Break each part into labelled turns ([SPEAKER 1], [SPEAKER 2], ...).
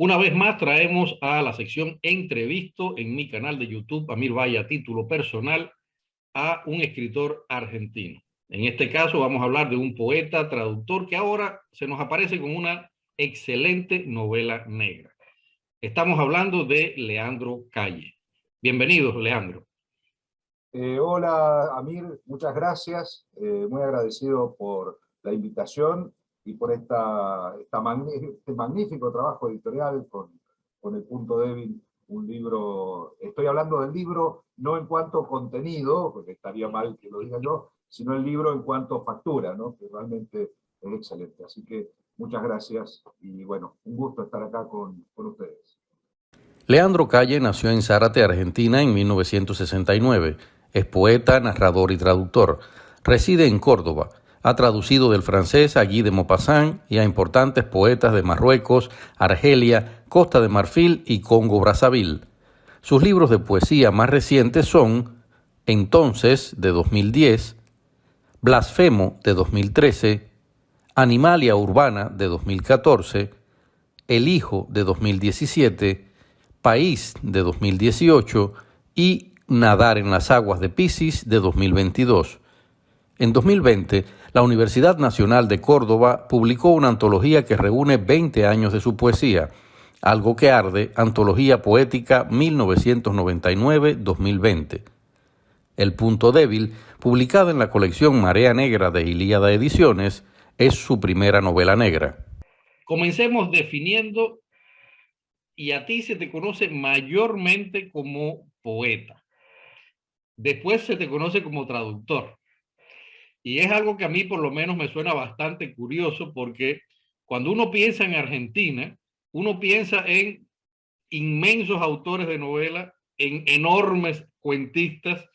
[SPEAKER 1] Una vez más traemos a la sección Entrevisto en mi canal de YouTube, Amir Valle, a título personal, a un escritor argentino. En este caso vamos a hablar de un poeta, traductor, que ahora se nos aparece con una excelente novela negra. Estamos hablando de Leandro Calle. Bienvenido, Leandro.
[SPEAKER 2] Hola, Amir, muchas gracias. Muy agradecido por la invitación y por este magnífico trabajo editorial con El Punto Débil, un libro. Estoy hablando del libro no en cuanto a contenido, porque estaría mal que lo diga yo, sino el libro en cuanto a factura, ¿no? Que realmente es excelente. Así que muchas gracias y bueno, un gusto estar acá con ustedes.
[SPEAKER 3] Leandro Calle nació en Zárate, Argentina, en 1969. Es poeta, narrador y traductor. Reside en Córdoba. Ha traducido del francés a Guy de Maupassant y a importantes poetas de Marruecos, Argelia, Costa de Marfil y Congo-Brazzaville. Sus libros de poesía más recientes son Entonces, de 2010, Blasfemo, de 2013, Animalia Urbana, de 2014, El Hijo, de 2017, País, de 2018 y Nadar en las aguas de Piscis, de 2022. En 2020, la Universidad Nacional de Córdoba publicó una antología que reúne 20 años de su poesía, Algo que arde, Antología Poética 1999-2020. El Punto Débil, publicada en la colección Marea Negra de Ilíada Ediciones, es su primera novela negra.
[SPEAKER 1] Comencemos definiendo, y a ti se te conoce mayormente como poeta. Después se te conoce como traductor. Y es algo que a mí por lo menos me suena bastante curioso porque cuando uno piensa en Argentina, uno piensa en inmensos autores de novela, en enormes cuentistas,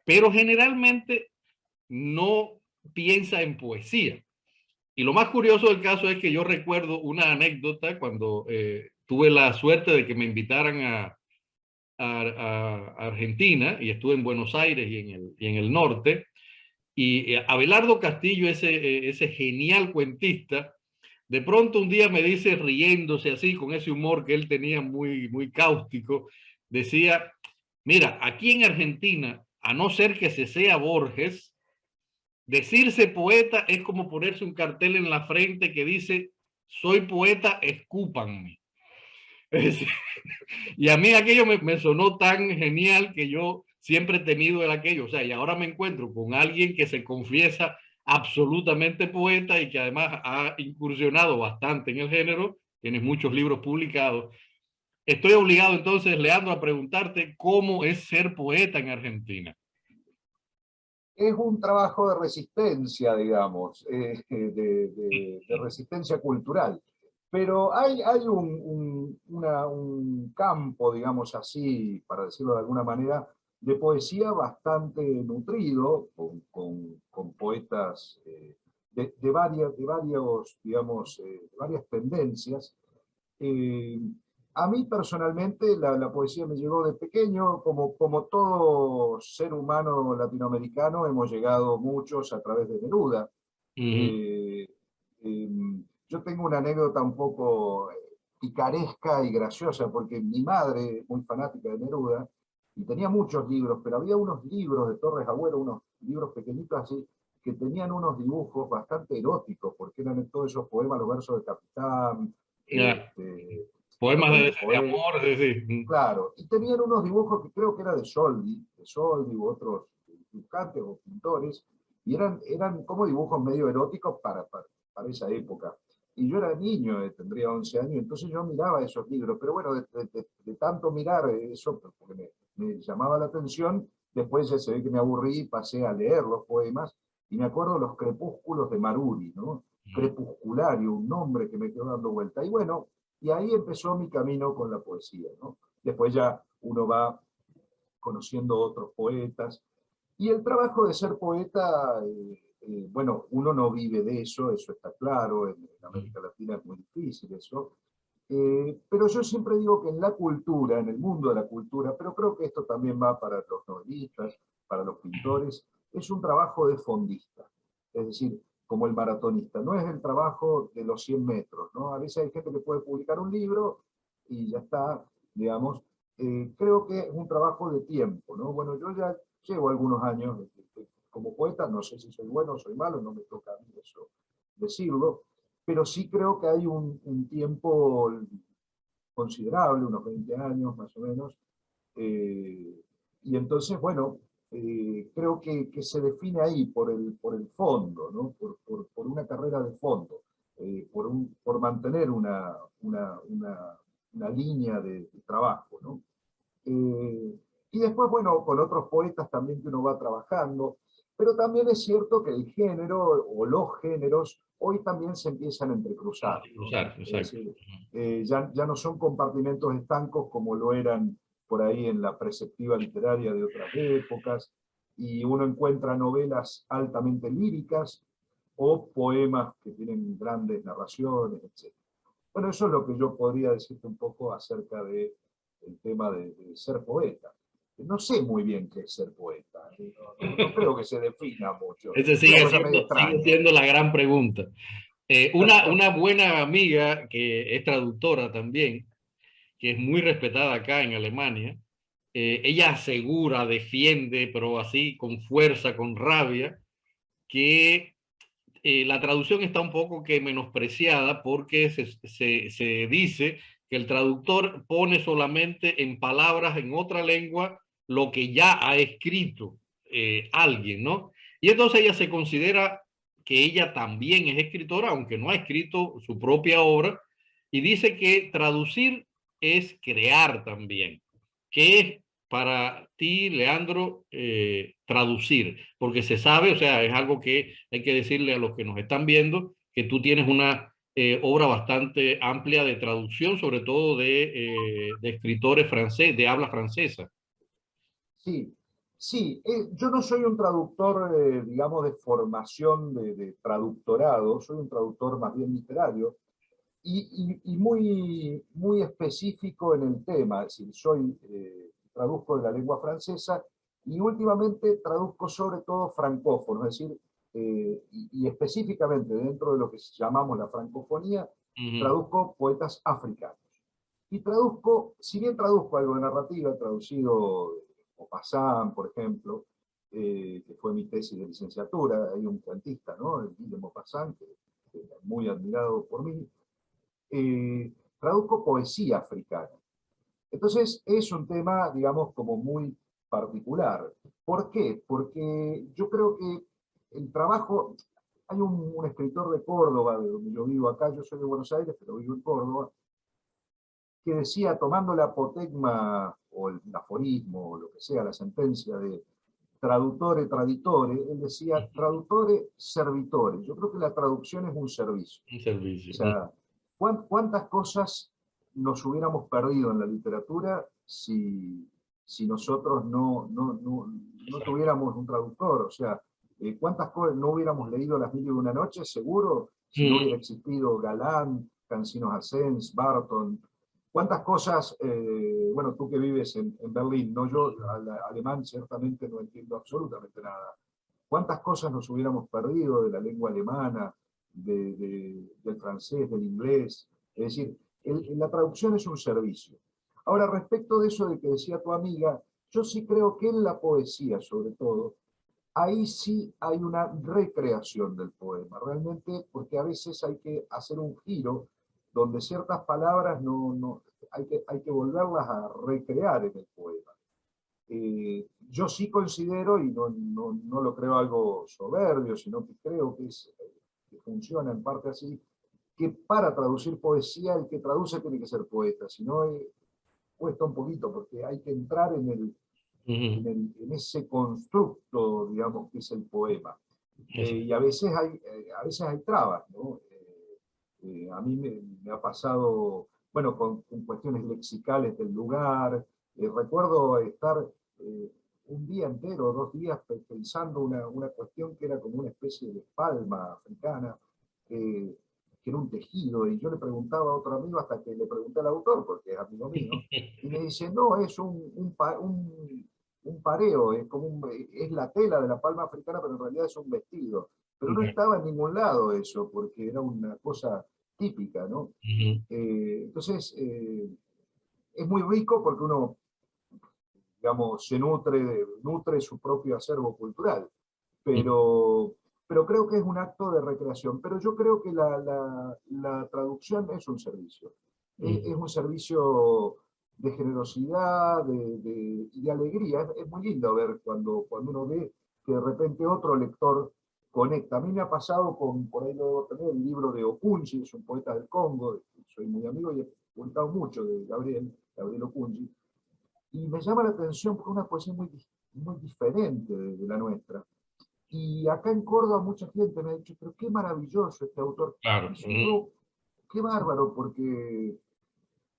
[SPEAKER 1] pero generalmente no piensa en poesía. Y lo más curioso del caso es que yo recuerdo una anécdota cuando tuve la suerte de que me invitaran a Argentina y estuve en Buenos Aires y en el norte. Y Abelardo Castillo, ese genial cuentista, de pronto un día me dice, riéndose así, con ese humor que él tenía muy cáustico, decía, mira, aquí en Argentina, a no ser que se sea Borges, decirse poeta es como ponerse un cartel en la frente que dice, soy poeta, escúpanme. Y a mí aquello me sonó tan genial que yo siempre he tenido el aquello, o sea, y ahora me encuentro con alguien que se confiesa absolutamente poeta y que además ha incursionado bastante en el género, tienes muchos libros publicados. Estoy obligado entonces, Leandro, a preguntarte cómo es ser poeta en Argentina.
[SPEAKER 2] Es un trabajo de resistencia, digamos, de resistencia cultural. Pero hay un campo, digamos así, para decirlo de alguna manera, de poesía bastante nutrido, con poetas digamos, de varias tendencias. Eh, a mí personalmente la poesía me llegó de pequeño, como todo ser humano latinoamericano, hemos llegado muchos a través de Neruda. Eh, eh, yo tengo una anécdota un poco picaresca y graciosa, porque mi madre, muy fanática de Neruda, y tenía muchos libros, pero había unos libros de Torres Agüero, unos libros pequeñitos así, que tenían unos dibujos bastante eróticos, porque eran todos esos poemas, los versos de Capitán,
[SPEAKER 1] Poemas de
[SPEAKER 2] poemas,
[SPEAKER 1] amor, es decir.
[SPEAKER 2] claro, y tenían unos dibujos que creo que era de Soldi u otros dibujantes o pintores, y eran como dibujos medio eróticos para esa época. Y yo era niño, tendría 11 años, entonces yo miraba esos libros, pero bueno, de tanto mirar eso, porque me llamaba la atención, después ya se ve que me aburrí y pasé a leer los poemas, y me acuerdo los crepúsculos de Maruri, ¿no? Crepusculario, un nombre que me quedó dando vuelta. Y bueno, y ahí empezó mi camino con la poesía, ¿no? Después ya uno va conociendo otros poetas. Y el trabajo de ser poeta, bueno, uno no vive de eso, eso está claro, en América Latina es muy difícil eso. Pero yo siempre digo que en la cultura, en el mundo de la cultura, pero creo que esto también va para los novelistas, para los pintores, es un trabajo de fondista. Es decir, como el maratonista, no es el trabajo de los 100 metros, ¿no? A veces hay gente que puede publicar un libro, y ya está, digamos. Creo que es un trabajo de tiempo, ¿no? Bueno, yo ya llevo algunos años como poeta, no sé si soy bueno o soy malo, no me toca a mí eso decirlo, pero sí creo que hay un tiempo considerable, unos 20 años más o menos, y entonces, bueno, creo que se define ahí por el fondo, ¿no? Por una carrera de fondo, por mantener una línea de trabajo, ¿no? Y después, bueno, con otros poetas también que uno va trabajando, pero también es cierto que el género o los géneros hoy también se empiezan a entrecruzar, ¿no?
[SPEAKER 1] Cruzar,
[SPEAKER 2] Es
[SPEAKER 1] exacto.
[SPEAKER 2] decir, ya no son compartimentos estancos como lo eran por ahí en la perspectiva literaria de otras épocas, y uno encuentra novelas altamente líricas o poemas que tienen grandes narraciones, etc. Bueno, eso es lo que yo podría decirte un poco acerca del tema de ser poeta. No sé muy bien qué es ser poeta, no creo que se defina mucho,
[SPEAKER 1] Ese
[SPEAKER 2] es una cosa medio
[SPEAKER 1] sigue
[SPEAKER 2] extraña.
[SPEAKER 1] siendo la gran pregunta. Una buena amiga que es traductora también, que es muy respetada acá en Alemania, ella asegura, defiende, pero así con fuerza, con rabia, que la traducción está un poco que menospreciada porque se dice que el traductor pone solamente en palabras en otra lengua lo que ya ha escrito alguien, ¿no? Y entonces ella se considera que ella también es escritora, aunque no ha escrito su propia obra, y dice que traducir es crear también, que es para ti, Leandro, traducir? Porque se sabe, o sea, es algo que hay que decirle a los que nos están viendo, que tú tienes una obra bastante amplia de traducción, sobre todo de escritores franceses, de habla francesa.
[SPEAKER 2] Sí, sí, yo no soy un traductor, digamos, de formación de traductorado, soy un traductor más bien literario y muy específico en el tema, es decir, traduzco de la lengua francesa y últimamente traduzco sobre todo francófono, es decir, y específicamente dentro de lo que llamamos la francofonía, traduzco poetas africanos. Y traduzco, si bien traduzco algo de narrativa, he traducido Maupassant, por ejemplo, que fue mi tesis de licenciatura, hay un cuentista, ¿no? El Guy de Maupassant, que es muy admirado por mí, traduzco poesía africana. Entonces es un tema, digamos, como muy particular. ¿Por qué? Porque yo creo que el trabajo, hay un escritor de Córdoba, de donde yo vivo acá, yo soy de Buenos Aires, pero vivo en Córdoba, que decía, tomando la apotegma o el aforismo o lo que sea, la sentencia de traductore, traditore, él decía traductore, servitore. Yo creo que la traducción es un servicio.
[SPEAKER 1] Un servicio.
[SPEAKER 2] O sea, ¿cuántas cosas nos hubiéramos perdido en la literatura si nosotros no tuviéramos un traductor? O sea, ¿cuántas cosas no hubiéramos leído Las Mil y Una Noches, seguro, si no hubiera existido Galán, Cancinos Assens, Barton? ¿Cuántas cosas, bueno, tú que vives en Berlín, no yo, alemán ciertamente no entiendo absolutamente nada. ¿Cuántas cosas nos hubiéramos perdido de la lengua alemana, del francés, del inglés? Es decir, la traducción es un servicio. Ahora, respecto de eso de que decía tu amiga, yo sí creo que en la poesía, sobre todo, ahí sí hay una recreación del poema, realmente, porque a veces hay que hacer un giro donde ciertas palabras hay que volverlas a recrear en el poema. Yo sí considero, y no lo creo algo soberbio, sino que creo que funciona en parte así, que para traducir poesía el que traduce tiene que ser poeta, si no cuesta un poquito, porque hay que entrar en ese constructo, digamos, que es el poema. Y a veces hay trabas, ¿no? A mí me ha pasado, bueno, con cuestiones lexicales del lugar. Recuerdo estar un día entero, 2 días, pensando una cuestión que era como una especie de palma africana, que era un tejido, y yo le preguntaba a otro amigo hasta que le pregunté al autor, porque es amigo mío, y me dice, no, es un pareo, es la tela de la palma africana, pero en realidad es un vestido. Pero no estaba en ningún lado eso, porque era una cosa típica, ¿no? Entonces, es muy rico porque uno, digamos, nutre su propio acervo cultural, pero, pero creo que es un acto de recreación. Pero yo creo que la traducción es un servicio. Es un servicio de generosidad, y de alegría. Es muy lindo ver cuando uno ve que de repente otro lector conecta. A mí me ha pasado por ahí lo debo tener, el libro de Okunji, es un poeta del Congo, soy muy amigo y he publicado mucho de Gabriel Okunji, y me llama la atención porque es una poesía muy diferente de la nuestra. Y acá en Córdoba mucha gente me ha dicho, pero qué maravilloso este autor.
[SPEAKER 1] Claro.
[SPEAKER 2] Y yo digo, qué bárbaro, porque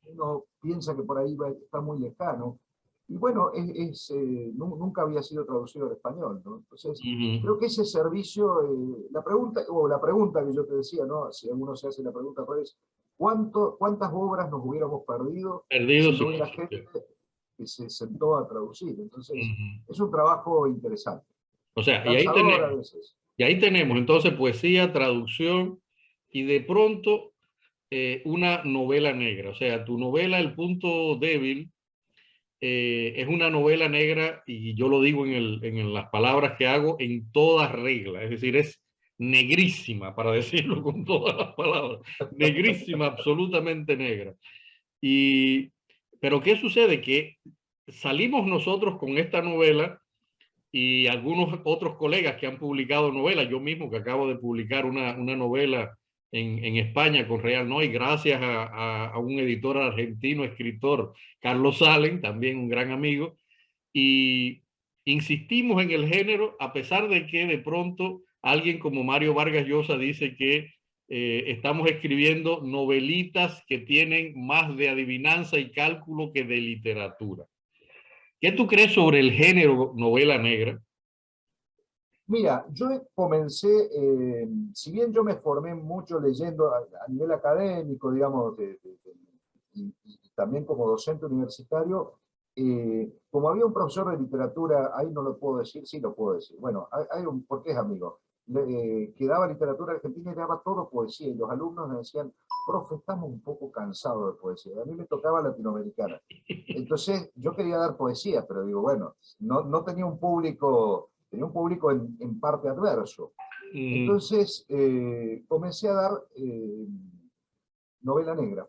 [SPEAKER 2] uno piensa que por ahí está muy lejano. Y bueno, nunca había sido traducido al español, ¿no? Entonces, creo que ese servicio, la pregunta que yo te decía, ¿no? Si alguno se hace la pregunta, es, ¿cuántas obras nos hubiéramos perdido
[SPEAKER 1] Perdido,
[SPEAKER 2] si
[SPEAKER 1] sí.
[SPEAKER 2] no hubiera gente que se sentó a traducir? Entonces, es un trabajo interesante,
[SPEAKER 1] O sea,
[SPEAKER 2] cansador a veces.
[SPEAKER 1] y ahí tenemos entonces poesía, traducción y de pronto una novela negra. O sea, tu novela, El Punto Débil, es una novela negra, y yo lo digo en las palabras que hago, en toda regla. Es decir, es negrísima, para decirlo con todas las palabras. Negrísima, absolutamente negra. Y, pero ¿qué sucede? Que salimos nosotros con esta novela y algunos otros colegas que han publicado novelas, yo mismo que acabo de publicar una novela en España con Real Noy, gracias a un editor argentino, escritor, Carlos Salen, también un gran amigo, y insistimos en el género, a pesar de que de pronto alguien como Mario Vargas Llosa dice que estamos escribiendo novelitas que tienen más de adivinanza y cálculo que de literatura. ¿Qué tú crees sobre el género novela negra?
[SPEAKER 2] Mira, yo comencé, si bien yo me formé mucho leyendo a nivel académico, digamos, y también como docente universitario, como había un profesor de literatura, ahí no lo puedo decir, sí lo puedo decir, bueno, porque es amigo, que daba literatura argentina y daba todo poesía, y los alumnos me decían, profe, estamos un poco cansados de poesía, a mí me tocaba latinoamericana. Entonces yo quería dar poesía, pero digo, bueno, no tenía un público, tenía un público en parte adverso. Entonces comencé a dar novela negra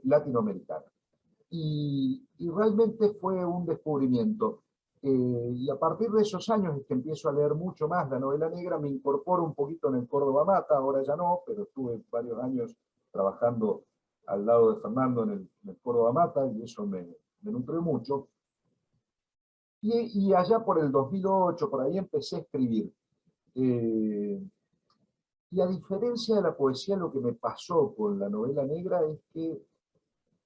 [SPEAKER 2] latinoamericana. Y realmente fue un descubrimiento. Y a partir de esos años es que empiezo a leer mucho más la novela negra, me incorporo un poquito en el Córdoba Mata, ahora ya no, pero estuve varios años trabajando al lado de Fernando en el Córdoba Mata, y eso me nutrió mucho. Y allá por el 2008, por ahí empecé a escribir. Y a diferencia de la poesía, lo que me pasó con la novela negra es que,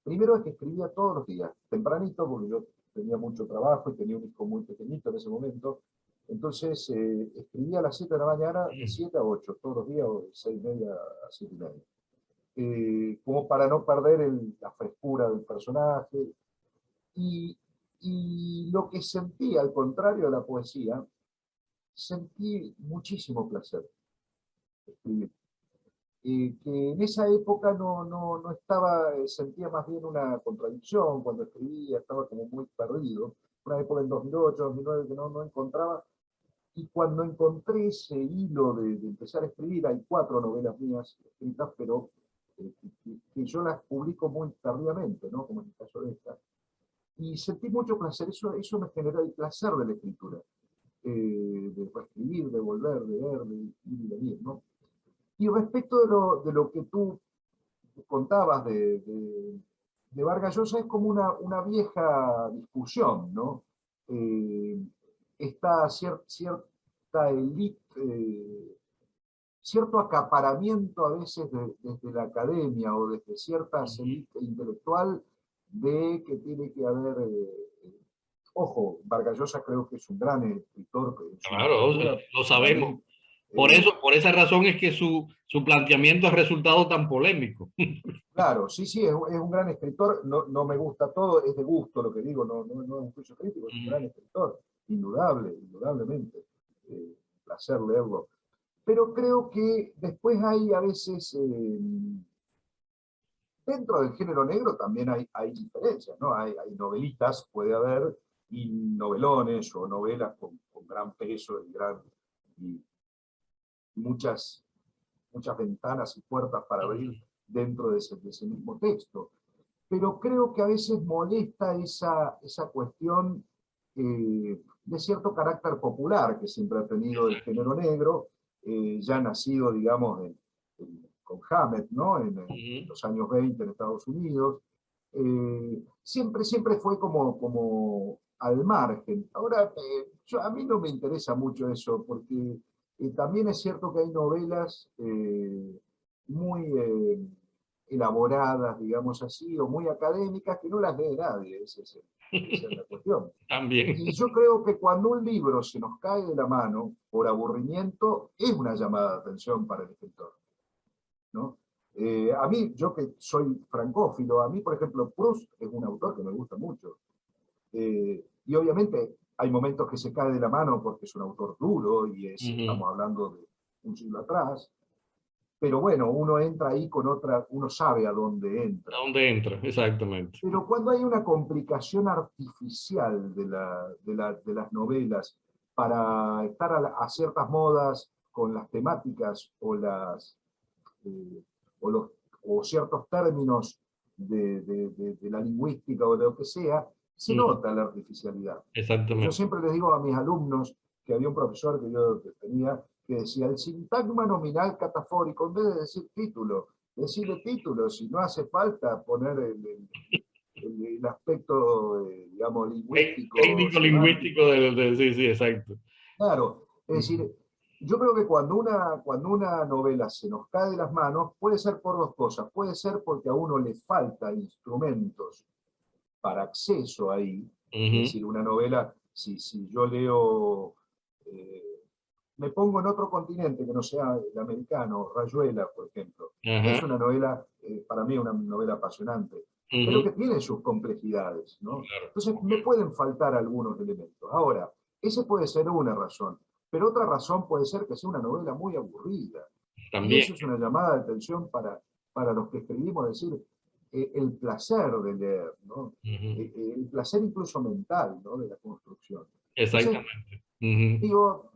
[SPEAKER 2] primero es que escribía todos los días, tempranito, porque yo tenía mucho trabajo y tenía un hijo muy pequeñito en ese momento. Entonces escribía a las 7 de la mañana, de 7 a 8, todos los días, o de 6:30 a 7:30. Como para no perder la frescura del personaje. Y lo que sentí, al contrario de la poesía, sentí muchísimo placer escribir. Que en esa época no estaba, sentía más bien una contradicción cuando escribía, estaba como muy perdido. Una época en 2008, 2009 que no encontraba. Y cuando encontré ese hilo de empezar a escribir, hay 4 novelas mías escritas, pero que yo las publico muy tardíamente, ¿no? Como en el caso de esta. Y sentí mucho placer, eso me generó el placer de la escritura, de escribir, de volver, de ver, de ir y venir, ¿no? Y respecto de lo que tú contabas de Vargas Llosa, es como una vieja discusión, ¿no? Está cierta élite, cierto acaparamiento a veces desde la academia o desde cierta élite intelectual de que tiene que haber... ojo, Vargas Llosa creo que es un gran escritor.
[SPEAKER 1] Claro, lo sabemos. Por esa razón es que su planteamiento ha resultado tan polémico.
[SPEAKER 2] Claro, sí, es un gran escritor, no me gusta todo, es de gusto lo que digo, no es un juicio crítico, es un gran escritor, indudablemente, un placer leerlo. Pero creo que después hay a veces dentro del género negro también hay diferencias, ¿no? Hay novelitas, puede haber, y novelones o novelas con gran peso y muchas ventanas y puertas para abrir dentro de ese mismo texto. Pero creo que a veces molesta esa cuestión de cierto carácter popular que siempre ha tenido el género negro, ya nacido, digamos, con Hammett, ¿no? En los años 20 en Estados Unidos. Siempre fue como al margen. Ahora, a mí no me interesa mucho eso, porque también es cierto que hay novelas muy elaboradas, digamos así, o muy académicas, que no las lee nadie, esa es la cuestión.
[SPEAKER 1] También.
[SPEAKER 2] Y yo creo que cuando un libro se nos cae de la mano por aburrimiento, es una llamada de atención para el escritor, ¿no? A mí, yo que soy francófilo, a mí, por ejemplo, Proust es un autor que me gusta mucho. Y obviamente hay momentos que se cae de la mano porque es un autor duro y estamos hablando de un siglo atrás. Pero bueno, uno entra ahí con otra, uno sabe a dónde entra.
[SPEAKER 1] ¿A dónde entra? Exactamente.
[SPEAKER 2] Pero cuando hay una complicación artificial de las novelas para estar a ciertas modas con las temáticas eh, o ciertos términos de la lingüística o de lo que sea, se nota la artificialidad. Yo
[SPEAKER 1] Exactamente.
[SPEAKER 2] siempre les digo a mis alumnos que había un profesor que yo tenía que decía, el sintagma nominal catafórico, en vez de decir título, decirle título, si no hace falta poner el aspecto, digamos, lingüístico,
[SPEAKER 1] Técnico
[SPEAKER 2] semántico.
[SPEAKER 1] lingüístico sí, sí, exacto.
[SPEAKER 2] Claro, es decir, yo creo que cuando una novela se nos cae de las manos, puede ser por dos cosas. Puede ser porque a uno le falta instrumentos para acceso ahí. Es decir, una novela, si yo leo, me pongo en otro continente que no sea el americano, Rayuela, por ejemplo, que es una novela, para mí una novela apasionante, pero que tiene sus complejidades, ¿no?
[SPEAKER 1] Claro.
[SPEAKER 2] Entonces me pueden faltar algunos elementos. Ahora, esa puede ser una razón, pero otra razón puede ser que sea una novela muy aburrida. Y
[SPEAKER 1] También.
[SPEAKER 2] eso es una llamada de atención para los que escribimos, decir, el placer de leer, ¿no? El placer incluso mental, ¿no? De la construcción. Entonces,
[SPEAKER 1] Exactamente.
[SPEAKER 2] digo,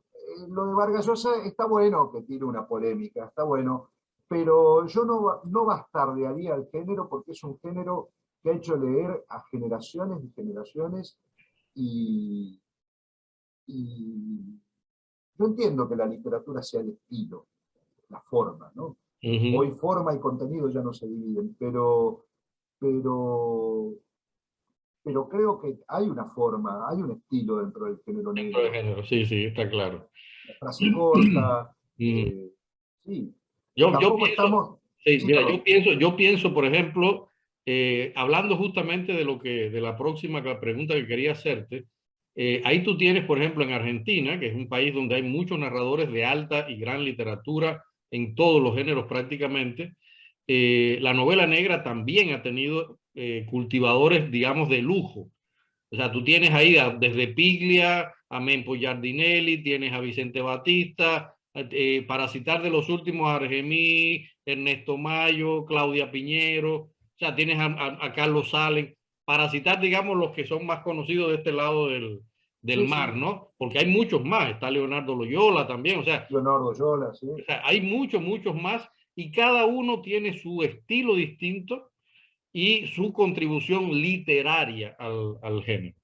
[SPEAKER 2] lo de Vargas Llosa está bueno que tiene una polémica, está bueno, pero yo no bastardearía al género porque es un género que ha hecho leer a generaciones y generaciones y yo entiendo que la literatura sea el estilo, la forma, ¿no? Hoy forma y contenido ya no se dividen, pero, pero creo que hay una forma, hay un estilo dentro del género
[SPEAKER 1] Dentro de
[SPEAKER 2] negro.
[SPEAKER 1] género, sí, sí, está claro.
[SPEAKER 2] La frase corta,
[SPEAKER 1] Mm.
[SPEAKER 2] sí.
[SPEAKER 1] Yo
[SPEAKER 2] Tampoco
[SPEAKER 1] pienso,
[SPEAKER 2] estamos...
[SPEAKER 1] sí,
[SPEAKER 2] Sí,
[SPEAKER 1] mira,
[SPEAKER 2] perdón.
[SPEAKER 1] yo pienso, por ejemplo, hablando justamente de la próxima pregunta que quería hacerte, ahí tú tienes, por ejemplo, en Argentina, que es un país donde hay muchos narradores de alta y gran literatura en todos los géneros prácticamente, la novela negra también ha tenido cultivadores, digamos, de lujo. O sea, tú tienes ahí desde Piglia a Mempo Giardinelli, tienes a Vicente Batista, para citar de los últimos, Argemí, Ernesto Mayo, Claudia Piñero, o sea, tienes a Carlos Salen, para citar, digamos, los que son más conocidos de este lado del
[SPEAKER 2] Sí,
[SPEAKER 1] mar,
[SPEAKER 2] sí.
[SPEAKER 1] ¿no? Porque hay muchos más, está Leonardo Loyola también,
[SPEAKER 2] Leonardo Yola, sí.
[SPEAKER 1] o sea hay muchos más, y cada uno tiene su estilo distinto y su contribución literaria al género.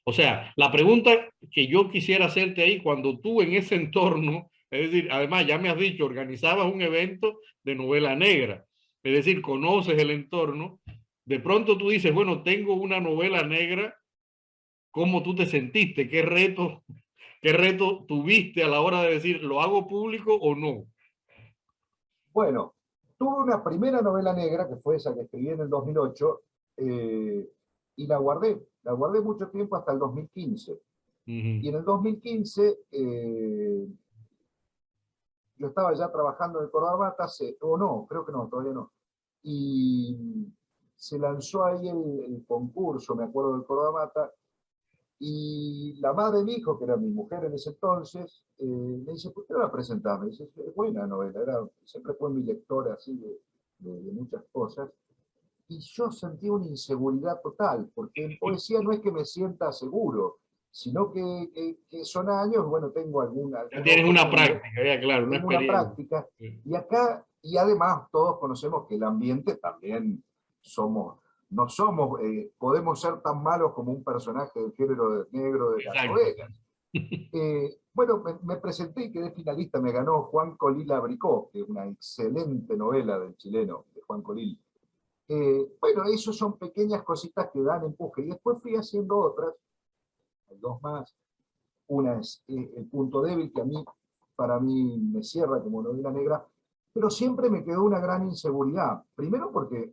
[SPEAKER 1] O sea, la pregunta que yo quisiera hacerte ahí, cuando tú en ese entorno, es decir, además ya me has dicho, organizabas un evento de novela negra, es decir, conoces el entorno, de pronto tú dices, bueno, tengo una novela negra, ¿cómo tú te sentiste? Qué reto tuviste a la hora de decir, ¿lo hago público o no?
[SPEAKER 2] Bueno, tuve una primera novela negra, que fue esa que escribí en el 2008, y la guardé. La guardé mucho tiempo hasta el 2015. Y en el 2015 yo estaba ya trabajando en el Cordabata, o no, creo que no, todavía no. Y se lanzó ahí el concurso, me acuerdo del Cordabata, y la madre de mi hijo, que era mi mujer en ese entonces, me dice, ¿por qué no la presentás? Me dice, es buena novela, siempre fue mi lectora así de muchas cosas. y yo sentí una inseguridad total, porque en poesía no es que me sienta seguro, sino que son años, bueno, tengo
[SPEAKER 1] Ya
[SPEAKER 2] algunos
[SPEAKER 1] tienes una
[SPEAKER 2] costumbre,
[SPEAKER 1] práctica, ya claro, una
[SPEAKER 2] tengo una
[SPEAKER 1] experiencia.
[SPEAKER 2] práctica,
[SPEAKER 1] Sí.
[SPEAKER 2] y acá, y además todos conocemos que el ambiente también somos, no somos, podemos ser tan malos como un personaje del género negro de las
[SPEAKER 1] Exacto.
[SPEAKER 2] novelas. Bueno, me presenté y quedé finalista, me ganó Juan Colil Abricó, que es una excelente novela del chileno, de Juan Colil. Bueno, eso son pequeñas cositas que dan empuje. Y después fui haciendo otras, hay dos más. Una es El punto débil, que para mí me cierra como novela negra, pero siempre me quedó una gran inseguridad. Primero porque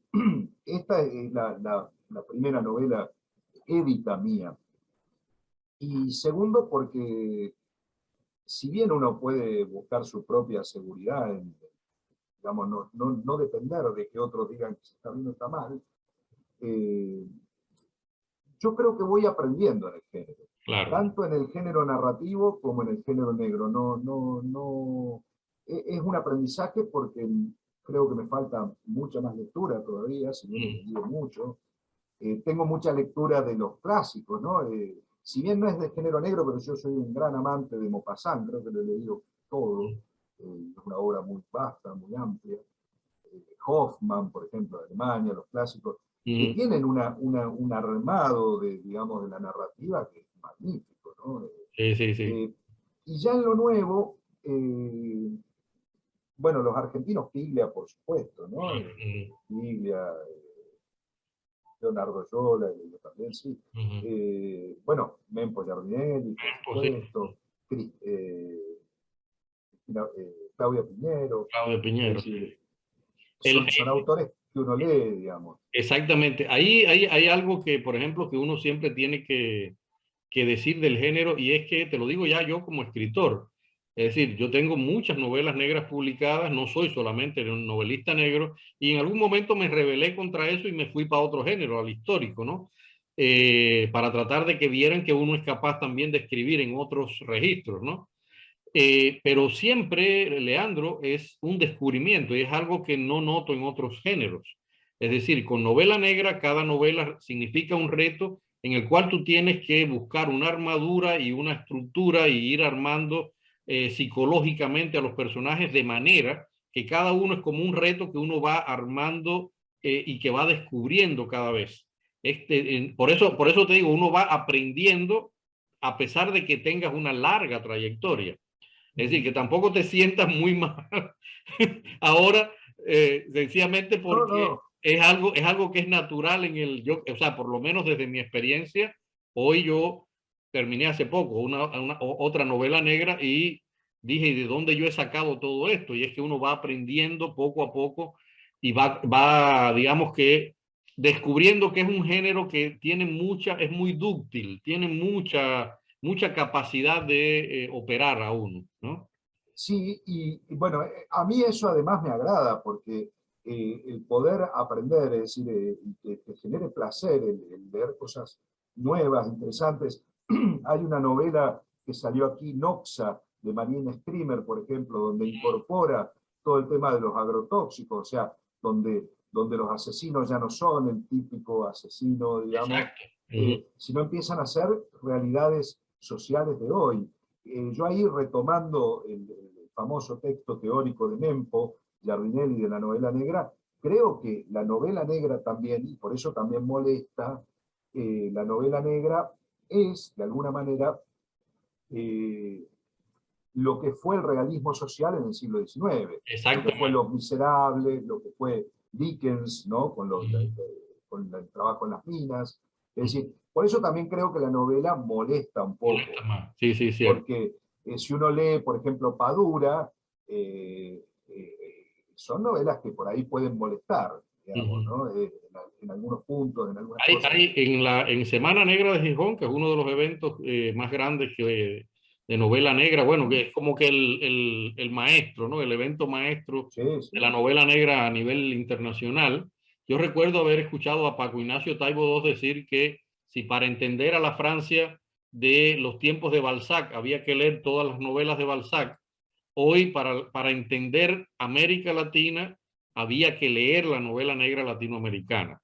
[SPEAKER 2] esta es la primera novela édita mía. Y segundo porque si bien uno puede buscar su propia seguridad, digamos, no depender de que otros digan que se está bien o está mal, eh, yo creo que voy aprendiendo en el género,
[SPEAKER 1] Claro.
[SPEAKER 2] tanto en el género narrativo como en el género negro. No, es un aprendizaje porque creo que me falta mucha más lectura todavía, si bien he
[SPEAKER 1] Mm.
[SPEAKER 2] leído mucho. Tengo mucha lectura de los clásicos, ¿no? Si bien no es de género negro, pero yo soy un gran amante de Maupassant, creo que lo he leído todo. Es una obra muy vasta, muy amplia. Hoffmann, por ejemplo, de Alemania, los clásicos, que
[SPEAKER 1] Mm.
[SPEAKER 2] tienen un armado de, digamos, de la narrativa que es magnífico, ¿no?
[SPEAKER 1] Sí, sí, sí.
[SPEAKER 2] Y ya en lo nuevo, bueno, los argentinos, Piglia, por supuesto, ¿no?
[SPEAKER 1] Mm.
[SPEAKER 2] Piglia, Leonardo Yola, yo también, sí.
[SPEAKER 1] Mm.
[SPEAKER 2] Bueno, Mempo Giardinelli, por
[SPEAKER 1] Pues sí,
[SPEAKER 2] supuesto, Claudia Piñero,
[SPEAKER 1] Claudio
[SPEAKER 2] es
[SPEAKER 1] Piñero.
[SPEAKER 2] decir,
[SPEAKER 1] El,
[SPEAKER 2] son autores que uno lee, digamos.
[SPEAKER 1] exactamente. Ahí hay algo que, por ejemplo, que uno siempre tiene que decir del género, y es que, te lo digo ya yo como escritor, es decir, yo tengo muchas novelas negras publicadas, no soy solamente un novelista negro, y en algún momento me rebelé contra eso y me fui para otro género, al histórico, ¿no? Para tratar de que vieran que uno es capaz también de escribir en otros registros, ¿no? Pero siempre, Leandro, es un descubrimiento y es algo que no noto en otros géneros. Es decir, con novela negra, cada novela significa un reto en el cual tú tienes que buscar una armadura y una estructura y ir armando psicológicamente a los personajes de manera que cada uno es como un reto que uno va armando y que va descubriendo cada vez. Por eso te digo, uno va aprendiendo a pesar de que tengas una larga trayectoria. Es decir, que tampoco te sientas muy mal ahora, sencillamente
[SPEAKER 2] No,
[SPEAKER 1] porque
[SPEAKER 2] no,
[SPEAKER 1] es algo que es natural en el yo, o sea, por lo menos desde mi experiencia, hoy yo terminé hace poco otra novela negra y dije, ¿de dónde yo he sacado todo esto? Y es que uno va aprendiendo poco a poco y digamos que descubriendo que es un género que tiene es muy dúctil, tiene mucha capacidad de operar a uno, ¿no?
[SPEAKER 2] sí, y bueno, a mí eso además me agrada porque el poder aprender, es decir, que te genere placer el leer cosas nuevas, interesantes. Hay una novela que salió aquí, Noxa, de Marina Strimmer, por ejemplo, donde incorpora todo el tema de los agrotóxicos, o sea, donde los asesinos ya no son el típico asesino, digamos,
[SPEAKER 1] Exacto. Ujú.
[SPEAKER 2] sino empiezan a ser realidades sociales de hoy. Yo ahí retomando el famoso texto teórico de Mempo, Giardinelli, de la novela negra, creo que la novela negra también, y por eso también molesta, la novela negra es, de alguna manera, eh, lo que fue el realismo social en el siglo XIX, lo que fue
[SPEAKER 1] Exactamente.
[SPEAKER 2] Los Miserables, lo que fue Dickens, ¿no?
[SPEAKER 1] Ujú.
[SPEAKER 2] Con el trabajo en las minas. Es
[SPEAKER 1] Ujú.
[SPEAKER 2] decir, por eso también creo que la novela molesta un
[SPEAKER 1] Molesta
[SPEAKER 2] poco,
[SPEAKER 1] más. Sí, sí, cierto.
[SPEAKER 2] porque si uno lee, por ejemplo, Padura, son novelas que por ahí pueden molestar, digamos,
[SPEAKER 1] Ujú.
[SPEAKER 2] ¿no? En algunos puntos, en algunas cosas.
[SPEAKER 1] En Semana Negra de Gijón, que es uno de los eventos más grandes de novela negra, bueno, que es como que el maestro, ¿no? El evento maestro
[SPEAKER 2] Sí,
[SPEAKER 1] de la
[SPEAKER 2] sí.
[SPEAKER 1] novela negra a nivel internacional. Yo recuerdo haber escuchado a Paco Ignacio Taibo II decir que si para entender a la Francia de los tiempos de Balzac había que leer todas las novelas de Balzac, hoy para entender América Latina había que leer la novela negra latinoamericana.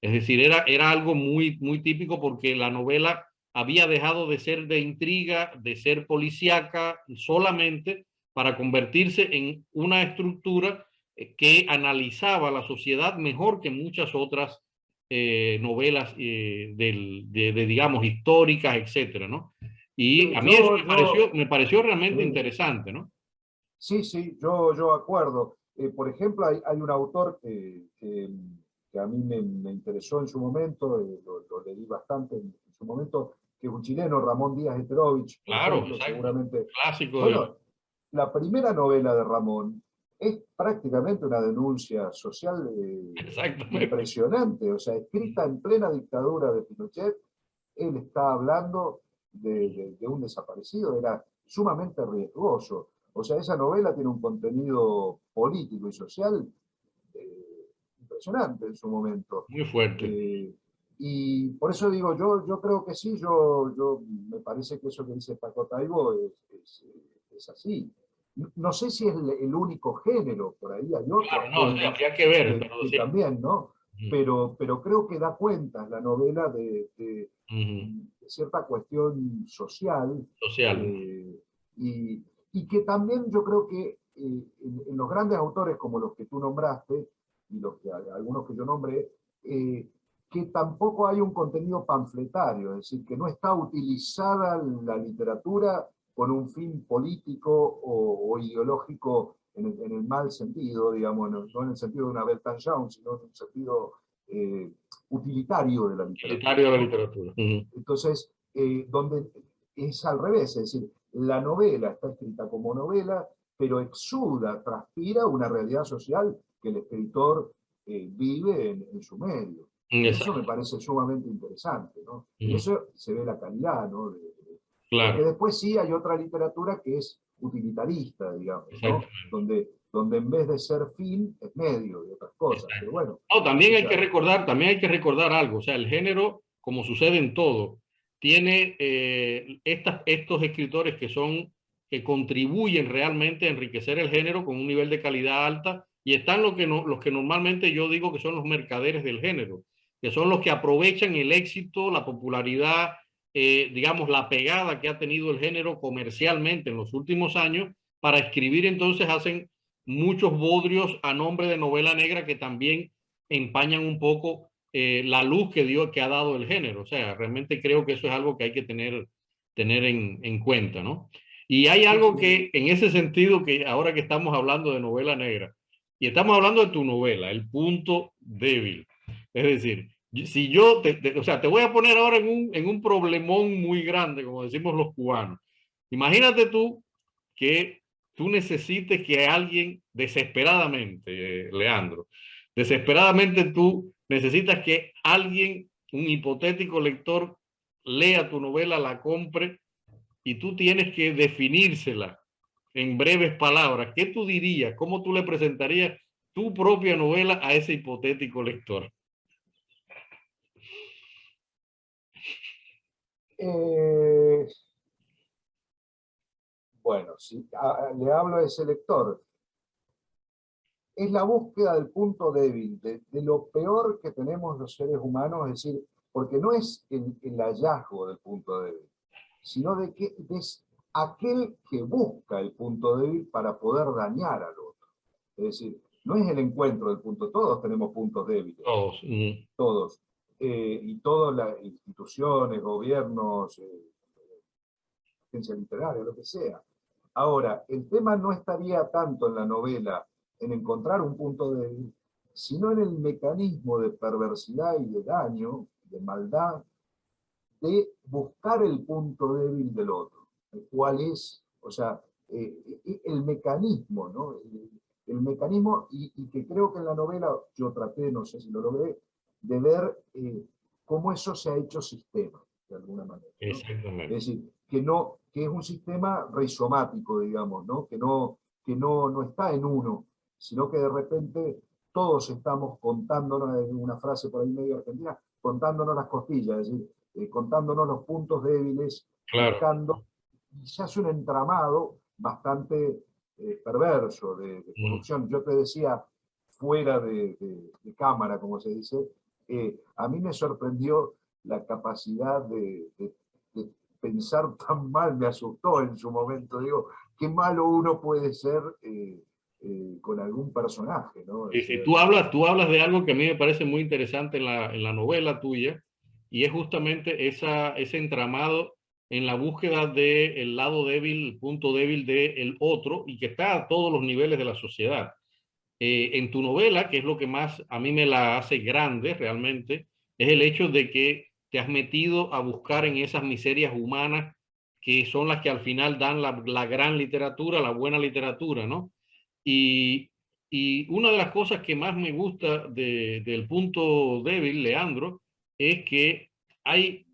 [SPEAKER 1] Es decir, era algo muy, muy típico porque la novela había dejado de ser de intriga, de ser policíaca solamente para convertirse en una estructura que analizaba la sociedad mejor que muchas otras novelas digamos, históricas, etcétera, ¿no? Y a mí eso me pareció realmente interesante, ¿no?
[SPEAKER 2] Sí, sí, yo acuerdo. Por ejemplo, hay un autor que a mí me interesó en su momento, lo leí bastante en su momento, que es un chileno, Ramón Díaz Heterovich, por
[SPEAKER 1] Claro,
[SPEAKER 2] ejemplo,
[SPEAKER 1] exacto.
[SPEAKER 2] seguramente.
[SPEAKER 1] Clásico de...
[SPEAKER 2] Bueno, la primera novela de Ramón es prácticamente una denuncia social
[SPEAKER 1] Exactamente.
[SPEAKER 2] impresionante, o sea, escrita en plena dictadura de Pinochet. Él está hablando de un desaparecido, era sumamente riesgoso. O sea, esa novela tiene un contenido político y social impresionante en su momento.
[SPEAKER 1] Muy fuerte.
[SPEAKER 2] Y por eso digo, yo creo que sí, me parece que eso que dice Paco Taibo es así. No sé si es el único género, por ahí hay otros
[SPEAKER 1] Claro, no,
[SPEAKER 2] géneros
[SPEAKER 1] habría que ver, pero sí.
[SPEAKER 2] también, ¿no? Pero creo que da cuenta la novela de cierta cuestión social,
[SPEAKER 1] Social.
[SPEAKER 2] y que también yo creo que en los grandes autores como los que tú nombraste, y algunos que yo nombré, que tampoco hay un contenido panfletario, es decir, que no está utilizada la literatura con un fin político o ideológico en el mal sentido, digamos, no en el sentido de una Bertrand, sino en un sentido utilitario de la literatura.
[SPEAKER 1] Utilitario de la
[SPEAKER 2] ¿no?
[SPEAKER 1] literatura.
[SPEAKER 2] Entonces, donde es al revés, es decir, la novela está escrita como novela, pero exuda, transpira una realidad social que el escritor vive en su medio. Y eso me parece sumamente interesante, ¿no? En eso se ve la calidad, ¿no?
[SPEAKER 1] Claro.
[SPEAKER 2] Porque después sí hay otra literatura que es utilitarista, digamos, ¿no? Donde en vez de ser fin, es medio y otras cosas. Pero bueno.
[SPEAKER 1] No, también hay que recordar algo. O sea, el género, como sucede en todo, tiene estos escritores que contribuyen realmente a enriquecer el género con un nivel de calidad alta, y están los que normalmente yo digo que son los mercaderes del género, que son los que aprovechan el éxito, la popularidad, digamos, la pegada que ha tenido el género comercialmente en los últimos años, para escribir. Entonces hacen muchos bodrios a nombre de novela negra que también empañan un poco la luz que ha dado el género. O sea, realmente creo que eso es algo que hay que tener en cuenta, ¿no? Y hay algo que, en ese sentido, que ahora que estamos hablando de novela negra, y estamos hablando de tu novela, El Punto Débil. Es decir, si yo, o sea, te voy a poner ahora en un problemón muy grande, como decimos los cubanos. Imagínate tú que tú necesites que alguien desesperadamente, Leandro, desesperadamente tú necesitas que alguien, un hipotético lector, lea tu novela, la compre, y tú tienes que definírsela en breves palabras. ¿Qué tú dirías? ¿Cómo tú le presentarías tu propia novela a ese hipotético lector?
[SPEAKER 2] Bueno, si le hablo a ese lector, es la búsqueda del punto débil, de lo peor que tenemos los seres humanos, es decir, porque no es el hallazgo del punto débil, sino de que es aquel que busca el punto débil para poder dañar al otro. Es decir, no es el encuentro del punto, todos tenemos puntos débiles,
[SPEAKER 1] Todos.
[SPEAKER 2] todos, y todas las instituciones, gobiernos, ciencia literaria, lo que sea. Ahora, el tema no estaría tanto en la novela, en encontrar un punto débil, sino en el mecanismo de perversidad y de daño, de maldad, de buscar el punto débil del otro. ¿Cuál es? O sea, el mecanismo, ¿no? El mecanismo, y que creo que en la novela yo traté, no sé si lo logré, de ver cómo eso se ha hecho sistema, de alguna manera, ¿no?
[SPEAKER 1] Exactamente.
[SPEAKER 2] Es decir, que es un sistema rizomático, digamos, ¿no? Que no está en uno, sino que de repente todos estamos contándonos, en una frase por ahí medio argentina, contándonos las costillas, es decir, contándonos los puntos débiles,
[SPEAKER 1] Claro.
[SPEAKER 2] buscando, y se hace un entramado bastante perverso de corrupción. Yo te decía, fuera de cámara, como se dice, A mí me sorprendió la capacidad de pensar tan mal, me asustó en su momento. Digo, qué malo uno puede ser con algún personaje, ¿no? O sea,
[SPEAKER 1] Tú hablas de algo que a mí me parece muy interesante en la novela tuya, y es justamente ese entramado en la búsqueda del lado débil, el punto débil del otro, y que está a todos los niveles de la sociedad. En tu novela, que es lo que más a mí me la hace grande realmente, es el hecho de que te has metido a buscar en esas miserias humanas que son las que al final dan la gran literatura, la buena literatura, ¿no? Y, y una de las cosas que más me gusta del punto débil, Leandro, es que hay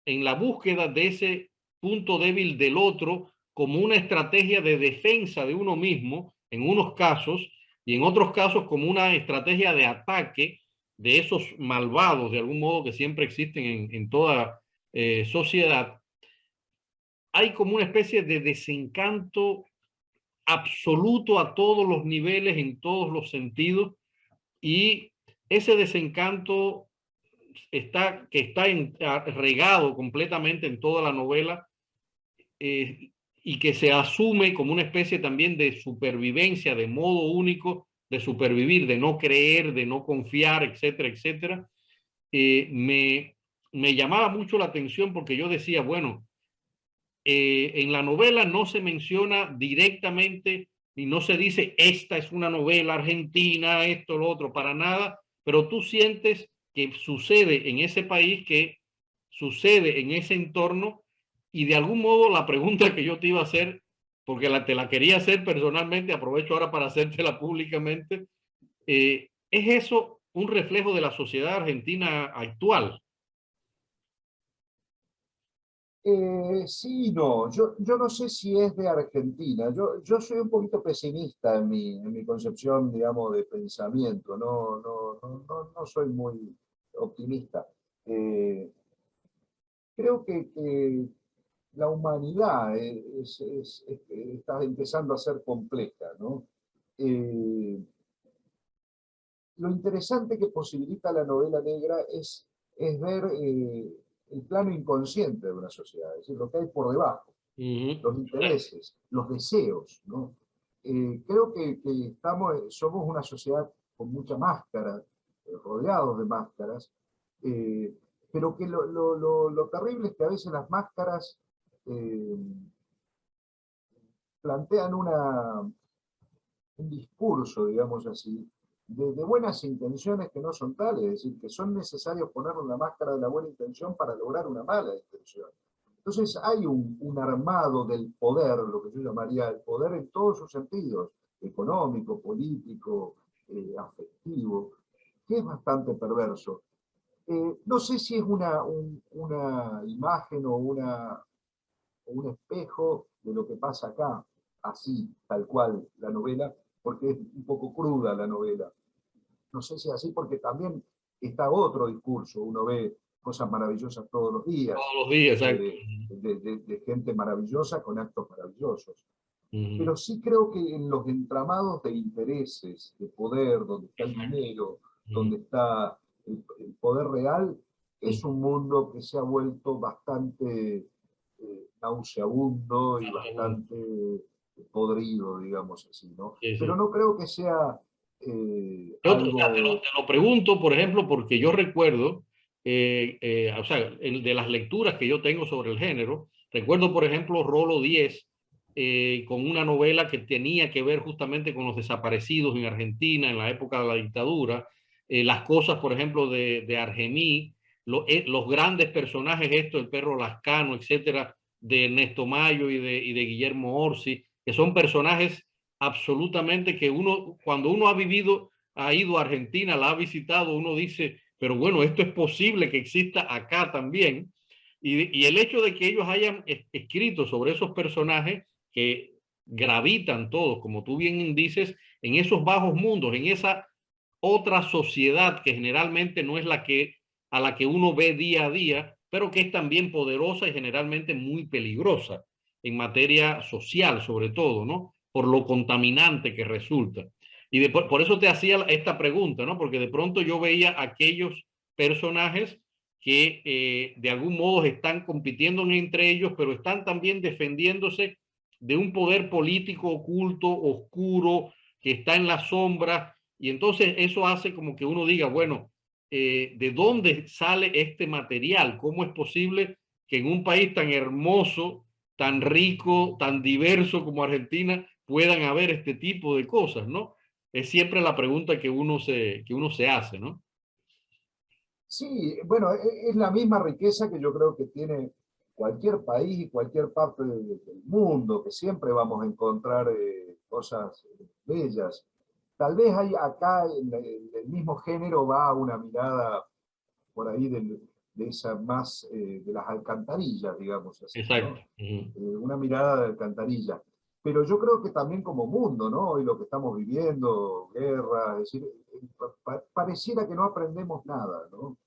[SPEAKER 1] en la búsqueda de ese punto débil del otro como una estrategia de defensa de uno mismo en unos casos, y en otros casos como una estrategia de ataque de esos malvados de algún modo que siempre existen en toda sociedad. Hay como una especie de desencanto absoluto a todos los niveles, en todos los sentidos, y ese desencanto está regado completamente en toda la novela, y que se asume como una especie también de supervivencia, de modo único de supervivir, de no creer, de no confiar, etcétera, etcétera. Me llamaba mucho la atención porque yo decía, bueno, en la novela no se menciona directamente y no se dice esta es una novela argentina, esto, lo otro, para nada, pero tú sientes que sucede en ese país, que sucede en ese entorno, y de algún modo la pregunta que yo te iba a hacer, porque te la quería hacer personalmente, aprovecho ahora para hacértela públicamente, ¿es eso un reflejo de la sociedad argentina actual?
[SPEAKER 2] Sí y no, yo no sé si es de Argentina, yo soy un poquito pesimista en mi concepción, digamos, de pensamiento, no soy muy optimista. Eh, Creo que la humanidad está empezando a ser compleja, ¿no? Eh, lo interesante que posibilita la novela negra es ver el plano inconsciente de una sociedad, es decir, lo que hay por debajo, los intereses, los deseos, ¿no? Creo que somos una sociedad con mucha máscara, rodeados de máscaras, eh, pero que lo terrible es que a veces las máscaras eh, plantean un discurso, digamos así, de buenas intenciones que no son tales, es decir, que son necesarios ponerle la máscara de la buena intención para lograr una mala intención. Entonces hay un armado del poder, lo que yo llamaría el poder en todos sus sentidos, económico, político, afectivo, que es bastante perverso. No sé si es una imagen o un espejo de lo que pasa acá, así, tal cual, la novela, porque es un poco cruda la novela. No sé si es así porque también está otro discurso, uno ve cosas maravillosas todos los días,
[SPEAKER 1] Todos los días, exacto.
[SPEAKER 2] de gente maravillosa con actos maravillosos.
[SPEAKER 1] Uh-huh.
[SPEAKER 2] Pero sí creo que en los entramados de intereses, de poder, donde está el dinero, donde está el poder real, es un mundo que se ha vuelto bastante nauseabundo y bastante podrido, digamos así, ¿no?
[SPEAKER 1] Sí,
[SPEAKER 2] Pero
[SPEAKER 1] sí.
[SPEAKER 2] no creo que sea
[SPEAKER 1] O sea,
[SPEAKER 2] algo...
[SPEAKER 1] te lo pregunto, por ejemplo, porque yo recuerdo, o sea, de las lecturas que yo tengo sobre el género, recuerdo, por ejemplo, Rolo 10, con una novela que tenía que ver justamente con los desaparecidos en Argentina en la época de la dictadura, las cosas, por ejemplo, de Argemí, los grandes personajes, esto, el perro Lascano, etcétera, de Ernesto Mayo y de Guillermo Orsi, que son personajes absolutamente que uno, cuando uno ha ido a Argentina, la ha visitado, uno dice, pero bueno, esto es posible que exista acá también. Y el hecho de que ellos hayan escrito sobre esos personajes que gravitan todos, como tú bien dices, en esos bajos mundos, en esa otra sociedad que generalmente no es a la que uno ve día a día, pero que es también poderosa y generalmente muy peligrosa en materia social, sobre todo, ¿no? Por lo contaminante que resulta. Y por eso te hacía esta pregunta, ¿no? Porque de pronto yo veía aquellos personajes que de algún modo están compitiendo entre ellos, pero están también defendiéndose de un poder político oculto, oscuro, que está en la sombra. Y entonces eso hace como que uno diga, bueno, ¿de dónde sale este material? ¿Cómo es posible que en un país tan hermoso, tan rico, tan diverso como Argentina puedan haber este tipo de cosas, ¿no? Es siempre la pregunta que uno se hace, ¿no?
[SPEAKER 2] Sí, bueno, es la misma riqueza que yo creo que tiene cualquier país y cualquier parte del mundo, que siempre vamos a encontrar cosas bellas. Tal vez hay acá en el mismo género va una mirada por ahí de esa más de las alcantarillas, digamos así,
[SPEAKER 1] Exacto.
[SPEAKER 2] ¿no? Una mirada de alcantarilla. Pero yo creo que también como mundo, ¿no? Y lo que estamos viviendo, guerra, es decir, pareciera que no aprendemos nada, ¿no?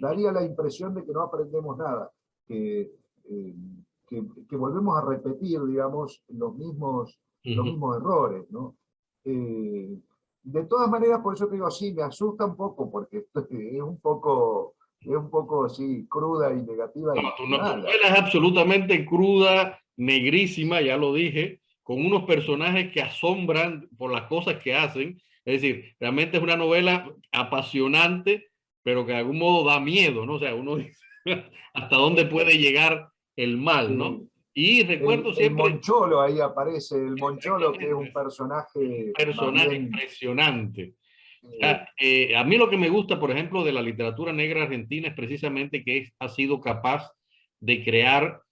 [SPEAKER 2] Daría la impresión de que no aprendemos nada, que, eh, que volvemos a repetir, digamos, los mismos errores, ¿no? Eh, de todas maneras, por eso te digo, sí, me asusta un poco, porque es un poco así, cruda y negativa
[SPEAKER 1] No,
[SPEAKER 2] y
[SPEAKER 1] tu
[SPEAKER 2] mala.
[SPEAKER 1] novela es absolutamente cruda, negrísima, ya lo dije, con unos personajes que asombran por las cosas que hacen. Es decir, realmente es una novela apasionante, pero que de algún modo da miedo, ¿no? O sea, uno dice hasta dónde puede llegar el mal, ¿no?
[SPEAKER 2] Sí.
[SPEAKER 1] Y recuerdo
[SPEAKER 2] El
[SPEAKER 1] siempre,
[SPEAKER 2] Moncholo ahí aparece, el Moncholo que es un
[SPEAKER 1] exactamente, un
[SPEAKER 2] personaje más
[SPEAKER 1] personaje
[SPEAKER 2] bien
[SPEAKER 1] impresionante.
[SPEAKER 2] eh,
[SPEAKER 1] A mí lo que me gusta, por ejemplo, de la literatura negra argentina es precisamente que ha sido capaz de crear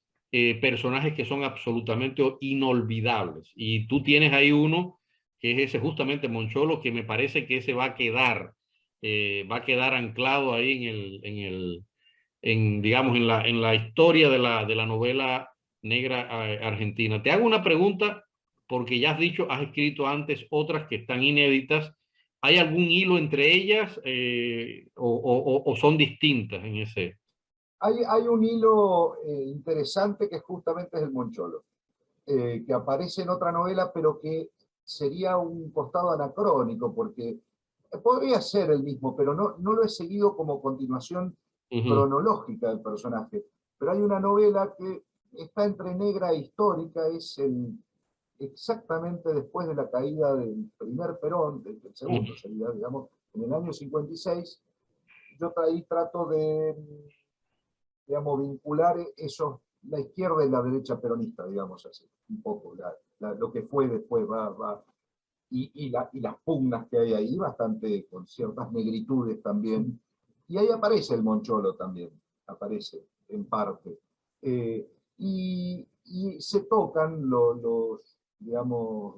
[SPEAKER 1] personajes que son absolutamente inolvidables. Y tú tienes ahí uno que es ese justamente Moncholo, que me parece que ese va a quedar anclado ahí digamos, en la historia de la novela negra argentina. Te hago una pregunta, porque ya has dicho, has escrito antes otras que están inéditas. ¿Hay algún hilo entre ellas o son distintas en ese?
[SPEAKER 2] hay un hilo interesante que justamente es el Moncholo, que aparece en otra novela, pero que sería un costado anacrónico, porque podría ser el mismo, pero no lo he seguido como continuación
[SPEAKER 1] Uh -huh.
[SPEAKER 2] cronológica del personaje. Pero hay una novela que está entre negra e histórica, exactamente después de la caída del primer Perón, del
[SPEAKER 1] Uh
[SPEAKER 2] segundo sería, digamos, en el año 56. Yo ahí trato de, digamos, vincular la izquierda y la derecha peronista, digamos así, un poco, lo que fue después, y las pugnas que hay ahí, bastante con ciertas negritudes también. Y ahí aparece el Moncholo también, aparece en parte. Y se tocan digamos,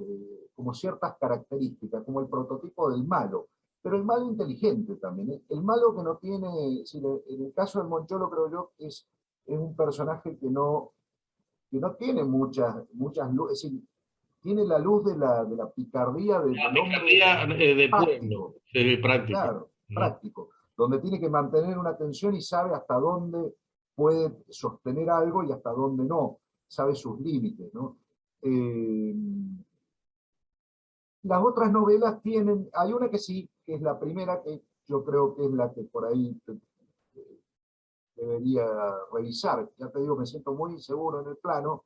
[SPEAKER 2] como ciertas características, como el prototipo del malo, pero el malo inteligente también. El malo que no tiene, en el caso del Moncholo creo yo, es un personaje que no tiene muchas luces, es decir, tiene la luz de la picardía
[SPEAKER 1] La
[SPEAKER 2] del hombre
[SPEAKER 1] picardía de pueblo,
[SPEAKER 2] práctico,
[SPEAKER 1] práctico.
[SPEAKER 2] claro, práctico, donde tiene que mantener una tensión y sabe hasta dónde puede sostener algo y hasta dónde no, sabe sus límites, ¿no? Eh, las otras novelas tienen, hay una que sí, que es la primera, que yo creo que es la que por ahí debería revisar. Ya te digo, me siento muy inseguro en el plano,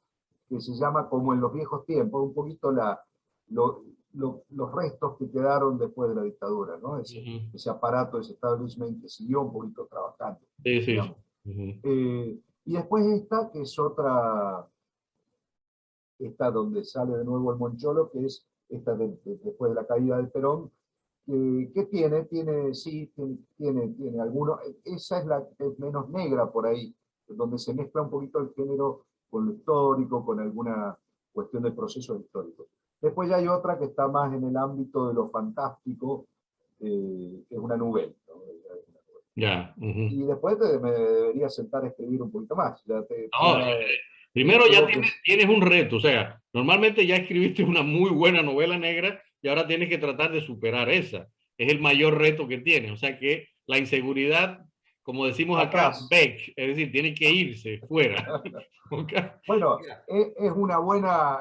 [SPEAKER 2] que se llama Como en los viejos tiempos, un poquito los restos que quedaron después de la dictadura, ¿no?
[SPEAKER 1] Uh -huh.
[SPEAKER 2] Ese aparato, ese establishment que siguió un poquito trabajando,
[SPEAKER 1] Sí, sí, sí.
[SPEAKER 2] digamos.
[SPEAKER 1] Uh -huh.
[SPEAKER 2] Y después esta, que es otra, esta donde sale de nuevo el Moncholo, que es esta después de la caída del Perón, que tiene algunos, esa es la que es menos negra por ahí, donde se mezcla un poquito el género con lo histórico, con alguna cuestión de procesos históricos. Después ya hay otra que está más en el ámbito de lo fantástico, que es una novela, ¿no?
[SPEAKER 1] Ya. Uh -huh.
[SPEAKER 2] Y después me debería sentar a escribir un poquito más.
[SPEAKER 1] No, primero ya
[SPEAKER 2] Creo que
[SPEAKER 1] tienes un reto, o sea, normalmente ya escribiste una muy buena novela negra y ahora tienes que tratar de superar esa. Es el mayor reto que tienes, o sea que la inseguridad como decimos acá,
[SPEAKER 2] atrás.
[SPEAKER 1] back, es decir, tiene que irse fuera.
[SPEAKER 2] Bueno, es una buena,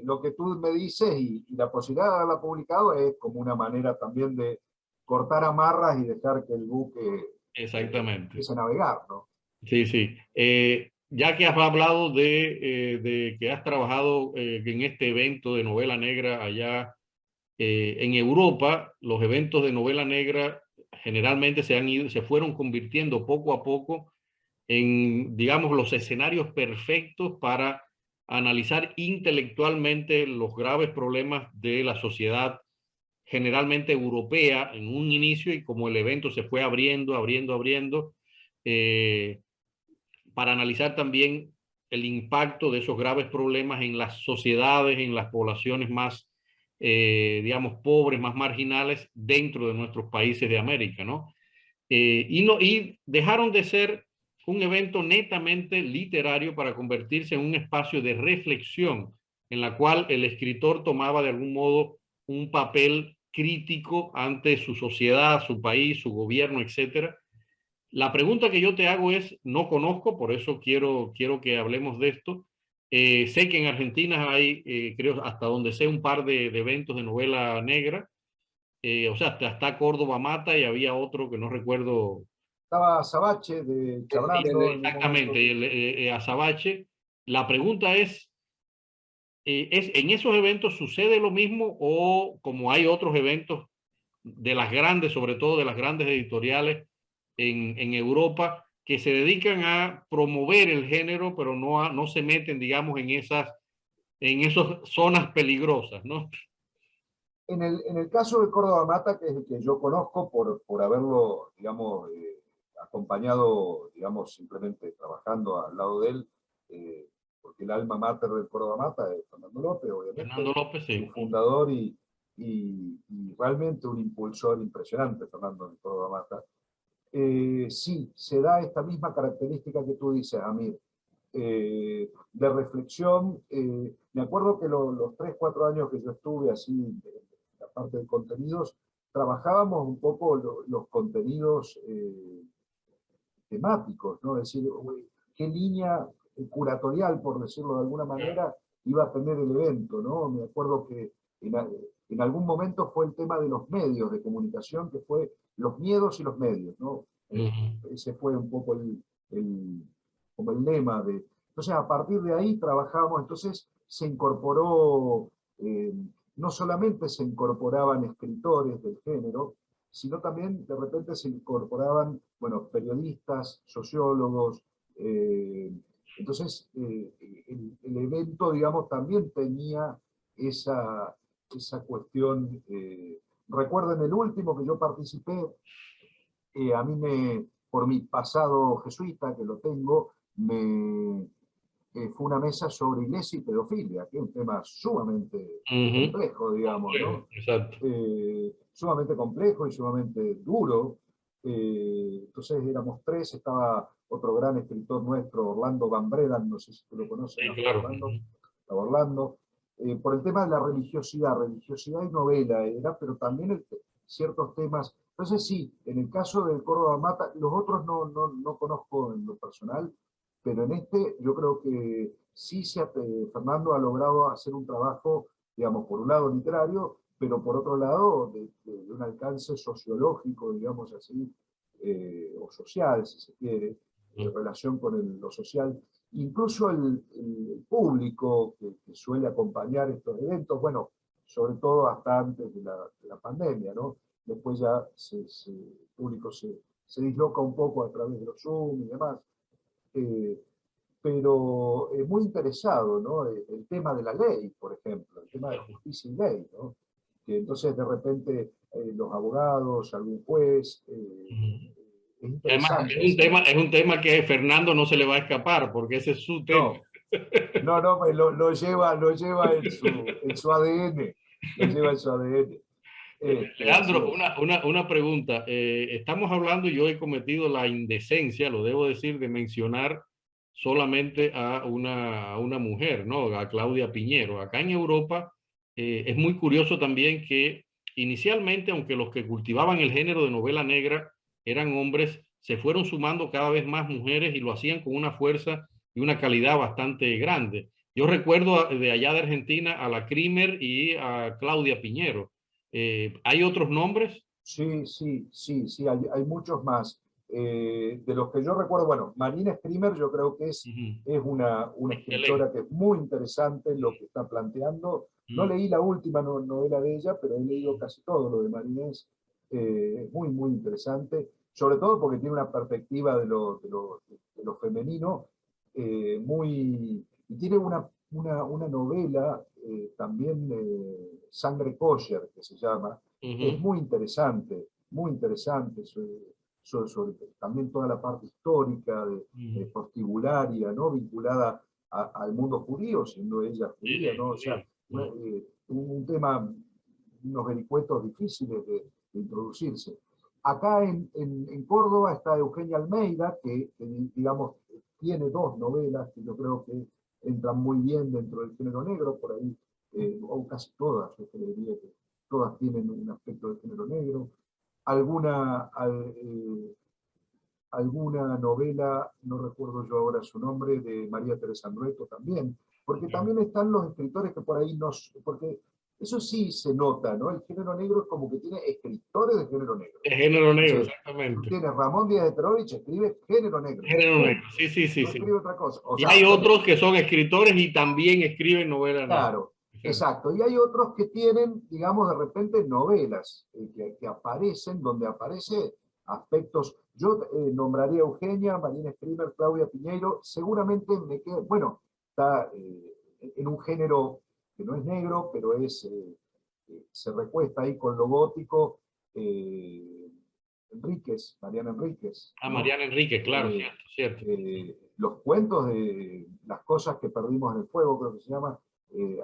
[SPEAKER 2] lo que tú me dices y la posibilidad de haberla publicado es como una manera también de cortar amarras y dejar que el buque
[SPEAKER 1] Exactamente.
[SPEAKER 2] empiece a navegar, ¿no?
[SPEAKER 1] Sí, sí. Ya que has hablado de que has trabajado en este evento de novela negra allá en Europa, los eventos de novela negra generalmente se fueron convirtiendo poco a poco en, digamos, los escenarios perfectos para analizar intelectualmente los graves problemas de la sociedad generalmente europea en un inicio, y como el evento se fue abriendo, eh, para analizar también el impacto de esos graves problemas en las sociedades, en las poblaciones más, digamos, pobres, más marginales dentro de nuestros países de América, ¿no? Y dejaron de ser un evento netamente literario para convertirse en un espacio de reflexión en la cual el escritor tomaba de algún modo un papel crítico ante su sociedad, su país, su gobierno, etcétera. La pregunta que yo te hago es, no conozco, por eso quiero que hablemos de esto. Sé que en Argentina hay, creo, hasta donde sé, un par de eventos de novela negra. O sea, está Córdoba Mata y había otro que no recuerdo.
[SPEAKER 2] Estaba Sabache de Chabrando en un
[SPEAKER 1] Exactamente,
[SPEAKER 2] momento.
[SPEAKER 1] Azabache. La pregunta es, ¿en esos eventos sucede lo mismo o como hay otros eventos de las grandes, sobre todo de las grandes editoriales en Europa, que se dedican a promover el género, pero no se meten, digamos, en esas zonas peligrosas, ¿no?
[SPEAKER 2] En el caso de Córdoba Mata, que es el que yo conozco por haberlo, digamos, acompañado, digamos, simplemente trabajando al lado de él, porque el alma mater del Córdoba Mata es Fernando López,
[SPEAKER 1] Fernando
[SPEAKER 2] obviamente,
[SPEAKER 1] López,
[SPEAKER 2] su
[SPEAKER 1] sí.
[SPEAKER 2] fundador y realmente un impulsor impresionante, Fernando del Córdoba Mata. Sí, se da esta misma característica que tú dices, Amir, de reflexión. Me acuerdo que los 3, 4 años que yo estuve así, la parte de contenidos, trabajábamos un poco los contenidos temáticos, ¿no? Es decir, qué línea curatorial, por decirlo de alguna manera, iba a tener el evento, ¿no? Me acuerdo que en algún momento fue el tema de los medios de comunicación, que fue los miedos y los medios, ¿no? Ese fue un poco como el lema de... Entonces, a partir de ahí trabajábamos, entonces se incorporó, no solamente se incorporaban escritores del género, sino también de repente se incorporaban, bueno, periodistas, sociólogos. Entonces, el evento, digamos, también tenía esa cuestión. Recuerden el último que yo participé, a mí por mi pasado jesuita, que lo tengo, fue una mesa sobre iglesia y pedofilia, que es un tema sumamente complejo, digamos, ¿no?
[SPEAKER 1] Exacto.
[SPEAKER 2] Sumamente complejo y sumamente duro. Entonces éramos 3, estaba otro gran escritor nuestro, Orlando Van Bredan, no sé si tú lo conoces,
[SPEAKER 1] Sí, claro.
[SPEAKER 2] Orlando, por el tema de la religiosidad y novela era, pero también ciertos temas. Entonces sí, en el caso del Córdoba Mata, los otros no conozco en lo personal, pero en este yo creo que sí Fernando ha logrado hacer un trabajo, digamos, por un lado literario, pero por otro lado de un alcance sociológico, digamos así, o social, si se quiere, en relación con lo social. Incluso el público que suele acompañar estos eventos, bueno, sobre todo hasta antes de la pandemia, ¿no? Después ya el público se disloca un poco a través de los Zoom y demás. Pero muy interesado, ¿no? El tema de la ley, por ejemplo, el tema de justicia y ley, ¿no? Que entonces de repente los abogados, algún juez, es
[SPEAKER 1] Además,
[SPEAKER 2] interesante.
[SPEAKER 1] es un tema que a Fernando no se le va a escapar, porque ese es su tema.
[SPEAKER 2] No, pues lo lleva en su ADN, lo lleva en su ADN.
[SPEAKER 1] Leandro, una pregunta. Estamos hablando, yo he cometido la indecencia, lo debo decir, de mencionar solamente a una mujer, ¿no? A Claudia Piñero. Acá en Europa es muy curioso también que inicialmente, aunque los que cultivaban el género de novela negra eran hombres, se fueron sumando cada vez más mujeres y lo hacían con una fuerza y una calidad bastante grande. Yo recuerdo de allá de Argentina a la Krimer y a Claudia Piñero. ¿Hay otros nombres?
[SPEAKER 2] Sí, sí, sí, sí, hay muchos más. De los que yo recuerdo, bueno, Marina Screamer yo creo que es una escritora
[SPEAKER 1] Excelente.
[SPEAKER 2] que es muy interesante lo que está planteando. No leí la última novela de ella, pero he leído casi todo lo de Marina. Es muy, muy interesante, sobre todo porque tiene una perspectiva de lo femenino muy... Y tiene una novela también, Sangre Kosher, que se llama, es muy interesante también toda la parte histórica, postibularia, ¿no? Vinculada al mundo judío, siendo ella judía, ¿no? O sea, un tema, unos vericuetos difíciles de introducirse. Acá en Córdoba está Eugenia Almeida, que, digamos, tiene dos novelas que yo creo que entran muy bien dentro del género negro, por ahí, o casi todas, yo creería que todas tienen un aspecto de género negro. Alguna, alguna novela, no recuerdo yo ahora su nombre, de María Teresa Andrueto también, porque también están los escritores que por ahí nos... Porque eso sí se nota, ¿no? El género negro es como que tiene escritores de género negro.
[SPEAKER 1] De género negro,
[SPEAKER 2] Entonces, tú
[SPEAKER 1] exactamente.
[SPEAKER 2] tienes Ramón Díaz de Terovich, escribe género negro.
[SPEAKER 1] Género negro,
[SPEAKER 2] Punto.
[SPEAKER 1] sí, sí, sí,
[SPEAKER 2] No
[SPEAKER 1] sí.
[SPEAKER 2] escribe otra cosa. O
[SPEAKER 1] Y
[SPEAKER 2] sea,
[SPEAKER 1] hay otros que son escritores y también escriben novelas negras.
[SPEAKER 2] claro, exacto. Y hay otros que tienen, digamos, de repente novelas que aparecen, donde aparece aspectos. Yo nombraría a Eugenia, Marina Screamer, Claudia Piñeiro, seguramente me quedo, bueno, está en un género que no es negro, pero se recuesta ahí con lo gótico, Enríquez, Mariana Enríquez,
[SPEAKER 1] Ah,
[SPEAKER 2] ¿no?
[SPEAKER 1] Mariana Enrique, claro,
[SPEAKER 2] Eh,
[SPEAKER 1] cierto, cierto.
[SPEAKER 2] los cuentos de las cosas que perdimos en el fuego, creo que se llama,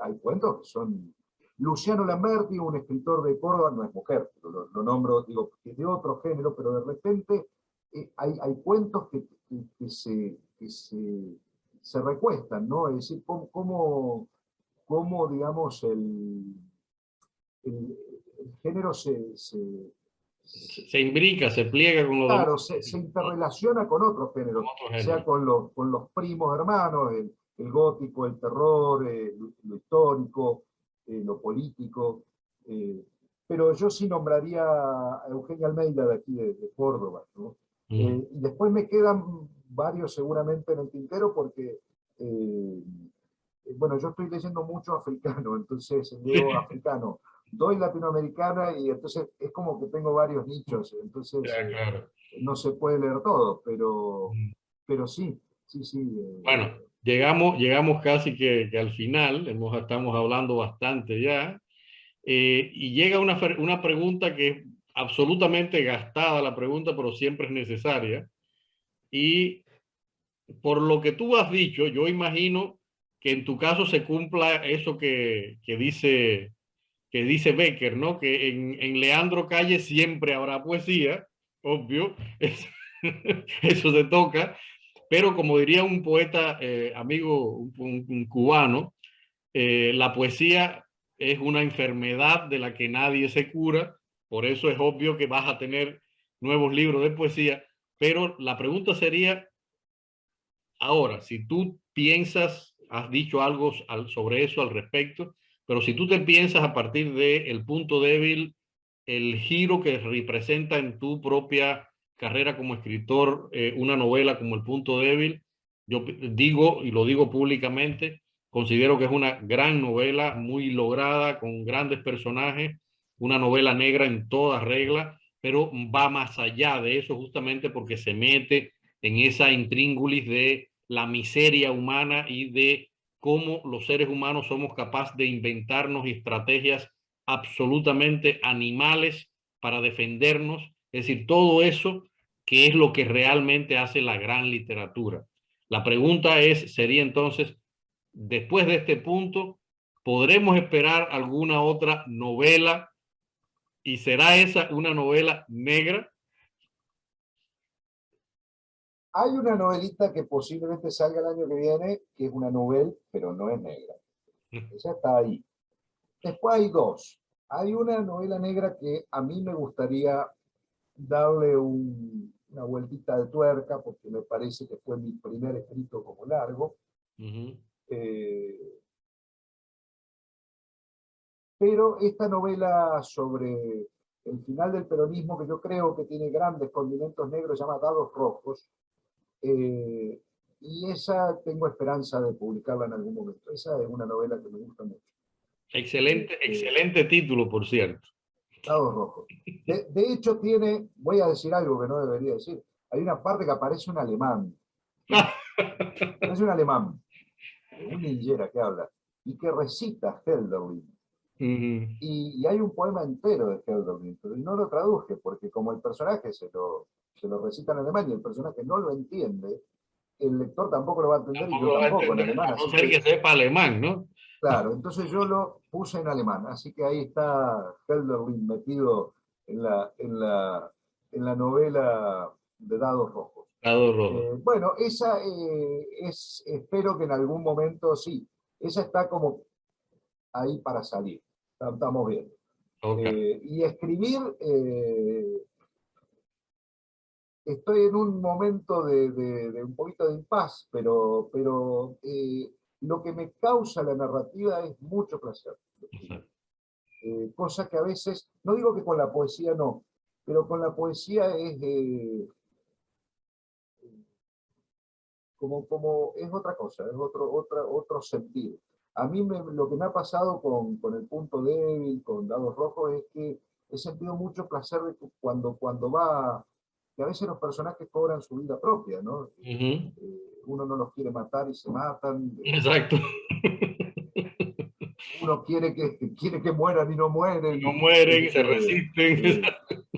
[SPEAKER 2] hay cuentos que son... Luciano Lamberti, un escritor de Córdoba, no es mujer, pero lo nombro, digo, que es de otro género, pero de repente hay cuentos se recuestan, ¿no? Es decir, cómo digamos, el género
[SPEAKER 1] Se imbrica, se pliega con los demás.
[SPEAKER 2] claro, se interrelaciona con otros géneros,
[SPEAKER 1] Con otro
[SPEAKER 2] sea
[SPEAKER 1] género.
[SPEAKER 2] con los primos hermanos, el gótico, el terror, lo histórico, lo político. eh, pero yo sí nombraría a Eugenia Almeida de aquí de Córdoba, ¿no? Y después me quedan varios seguramente en el tintero porque, bueno, yo estoy leyendo mucho africano, entonces leo africano, doy latinoamericana y entonces es como que tengo varios nichos, entonces
[SPEAKER 1] Ya, claro.
[SPEAKER 2] no se puede leer todo, pero sí, sí, sí.
[SPEAKER 1] Bueno, llegamos casi que al final, estamos hablando bastante ya, y llega una pregunta que es absolutamente gastada la pregunta, pero siempre es necesaria. Y por lo que tú has dicho, yo imagino que en tu caso se cumpla eso que dice Becker, ¿no? Que en Leandro Calle siempre habrá poesía, obvio, eso se toca, pero como diría un poeta amigo, un cubano, la poesía es una enfermedad de la que nadie se cura, por eso es obvio que vas a tener nuevos libros de poesía, pero la pregunta sería, ahora, si tú piensas, has dicho algo sobre eso al respecto, pero si tú te piensas a partir del punto débil, el giro que representa en tu propia carrera como escritor una novela como El Punto Débil, yo digo, y lo digo públicamente, considero que es una gran novela, muy lograda, con grandes personajes, una novela negra en toda regla, pero va más allá de eso justamente porque se mete en esa intríngulis de la miseria humana y de cómo los seres humanos somos capaces de inventarnos estrategias absolutamente animales para defendernos, es decir, todo eso que es lo que realmente hace la gran literatura. La pregunta sería entonces, después de este punto, ¿podremos esperar alguna otra novela y será esa una novela negra?
[SPEAKER 2] Hay una novelita que posiblemente salga el año que viene, que es una novela, pero no es negra. Esa está ahí. Después hay dos. Hay una novela negra que a mí me gustaría darle un una vueltita de tuerca, porque me parece que fue mi primer escrito como largo. Pero esta novela sobre el final del peronismo, que yo creo que tiene grandes condimentos negros, se llama Dados Rojos, y esa tengo esperanza de publicarla en algún momento. Esa es una novela que me gusta mucho.
[SPEAKER 1] Excelente, excelente título, por cierto.
[SPEAKER 2] Dados Rojos. De hecho tiene, voy a decir algo que no debería decir, hay una parte que aparece un alemán. Aparece un alemán, un ninjera que habla, y que recita Hölderlin. Y hay un poema entero de Hölderlin, pero no lo traduje, porque como el personaje se lo recita en alemán y el personaje no lo entiende, el lector tampoco lo va a entender y yo tampoco en alemán.
[SPEAKER 1] A no ser que sepa alemán, ¿no?
[SPEAKER 2] Claro, entonces yo lo puse en alemán, así que ahí está Hölderlin metido en la novela de Dados Rojos.
[SPEAKER 1] Dados Rojos.
[SPEAKER 2] Bueno, esa espero que en algún momento, sí, esa está como ahí para salir, estamos bien.
[SPEAKER 1] Okay.
[SPEAKER 2] Y escribir, estoy en un momento de un poquito de impas, pero lo que me causa la narrativa es mucho placer. Cosa que a veces, no digo que con la poesía no, pero con la poesía es como es otra cosa, es otro sentido. A mí lo que me ha pasado con El Punto Débil, con Dados Rojos, es que he sentido mucho placer de que cuando va, que a veces los personajes cobran su vida propia, ¿no? Uno no los quiere matar y se matan.
[SPEAKER 1] Exacto.
[SPEAKER 2] Uno quiere que mueran y no mueren.
[SPEAKER 1] No mueren, se resisten.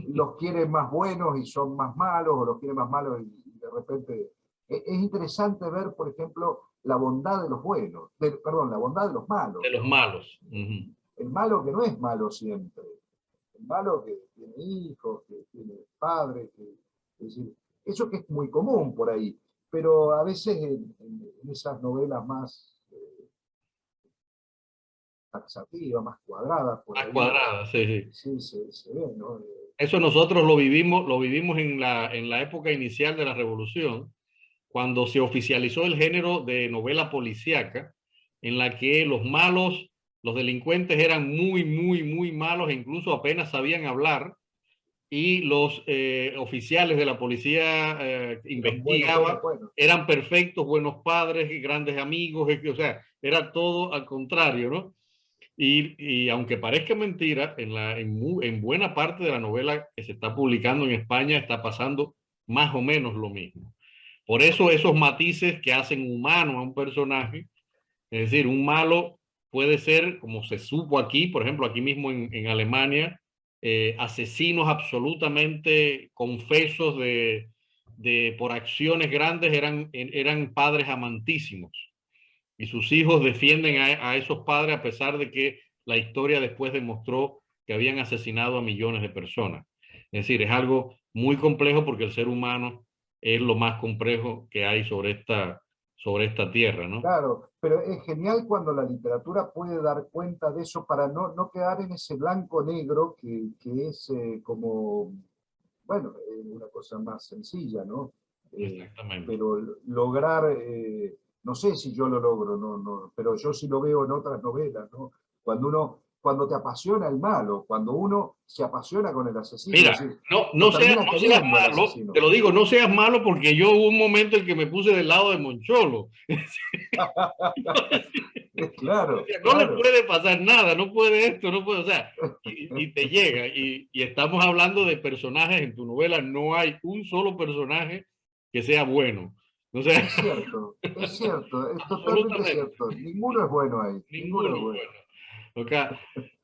[SPEAKER 2] Los quiere más buenos y son más malos, o los quiere más malos y de repente... Es interesante ver, por ejemplo, la bondad de los buenos, perdón, la bondad de los malos.
[SPEAKER 1] De los malos.
[SPEAKER 2] El malo que no es malo siempre. El malo que tiene hijos, que tiene padres, es decir, eso que es muy común por ahí, pero a veces en esas novelas más taxativas, más cuadradas, por
[SPEAKER 1] más
[SPEAKER 2] ahí,
[SPEAKER 1] cuadradas, sí.
[SPEAKER 2] Sí, se ve, ¿no?
[SPEAKER 1] Eso nosotros lo vivimos en la época inicial de la Revolución, cuando se oficializó el género de novela policíaca, en la que los malos, los delincuentes eran muy, muy, muy malos e incluso apenas sabían hablar, y los oficiales de la policía investigaban, eran perfectos, buenos padres, grandes amigos, o sea, era todo al contrario, ¿no? Y aunque parezca mentira, en buena parte de la novela que se está publicando en España está pasando más o menos lo mismo. Por eso esos matices que hacen humano a un personaje, es decir, un malo puede ser, como se supo aquí, por ejemplo, aquí mismo en Alemania, asesinos absolutamente confesos por acciones grandes eran padres amantísimos. Y sus hijos defienden a esos padres a pesar de que la historia después demostró que habían asesinado a millones de personas. Es decir, es algo muy complejo porque el ser humano es lo más complejo que hay sobre esta tierra, ¿no?
[SPEAKER 2] Claro, pero es genial cuando la literatura puede dar cuenta de eso para no quedar en ese blanco-negro que es como, bueno, una cosa más sencilla, ¿no?
[SPEAKER 1] Exactamente.
[SPEAKER 2] Pero lograr, no sé si yo lo logro, no, pero yo sí lo veo en otras novelas, ¿no? Cuando te apasiona el malo, cuando uno se apasiona con el asesino.
[SPEAKER 1] Mira,
[SPEAKER 2] decir,
[SPEAKER 1] no seas malo, te lo digo, no seas malo porque yo hubo un momento en que me puse del lado de Moncholo.
[SPEAKER 2] Claro,
[SPEAKER 1] no le puede pasar nada, no puede esto, no puede, o sea, y te llega. Y estamos hablando de personajes en tu novela, no hay un solo personaje que sea bueno. O sea,
[SPEAKER 2] es cierto, es totalmente cierto. Ninguno es bueno ahí. Ninguno es bueno.
[SPEAKER 1] Okay.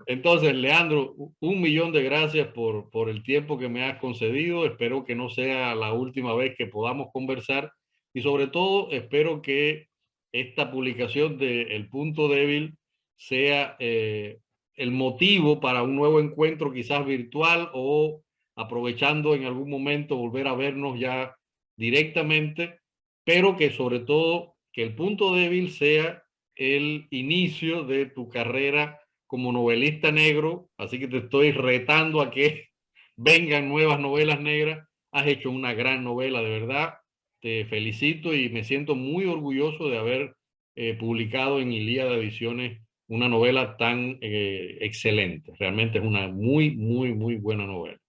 [SPEAKER 1] Entonces, Leandro, 1.000.000 de gracias por el tiempo que me has concedido. Espero que no sea la última vez que podamos conversar y sobre todo espero que esta publicación de El Punto Débil sea el motivo para un nuevo encuentro quizás virtual o aprovechando en algún momento volver a vernos ya directamente, pero que sobre todo que El Punto Débil sea el inicio de tu carrera como novelista negro, así que te estoy retando a que vengan nuevas novelas negras has hecho una gran novela, de verdad. Te felicito y me siento muy orgulloso de haber publicado en Ilíada Ediciones una novela tan excelente. Realmente es una muy, muy, muy buena novela.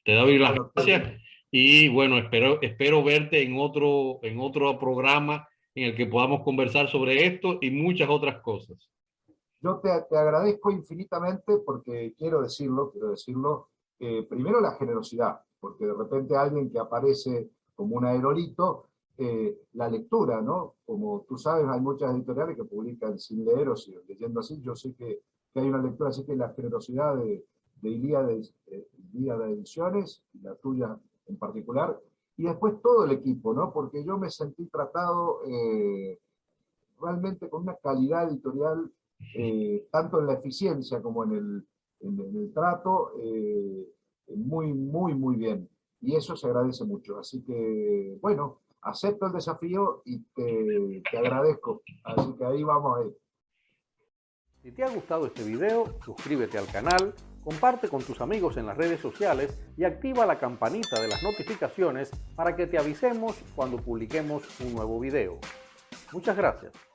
[SPEAKER 1] Te doy las gracias y bueno, espero verte en otro programa en el que podamos conversar sobre esto y muchas otras cosas.
[SPEAKER 2] Yo te agradezco infinitamente porque quiero decirlo, primero la generosidad, porque de repente alguien que aparece como un aerolito, la lectura, ¿no? Como tú sabes, hay muchas editoriales que publican sin leer o leyendo así, yo sé que hay una lectura, así que la generosidad de Ilíada Ediciones, y la tuya en particular, y después todo el equipo, ¿no? Porque yo me sentí tratado realmente con una calidad editorial, tanto en la eficiencia como en el trato, muy, muy, muy bien. Y eso se agradece mucho. Así que, bueno, acepto el desafío y te agradezco. Así que ahí vamos a ir.
[SPEAKER 3] Si te ha gustado este video, suscríbete al canal, comparte con tus amigos en las redes sociales y activa la campanita de las notificaciones para que te avisemos cuando publiquemos un nuevo video. Muchas gracias.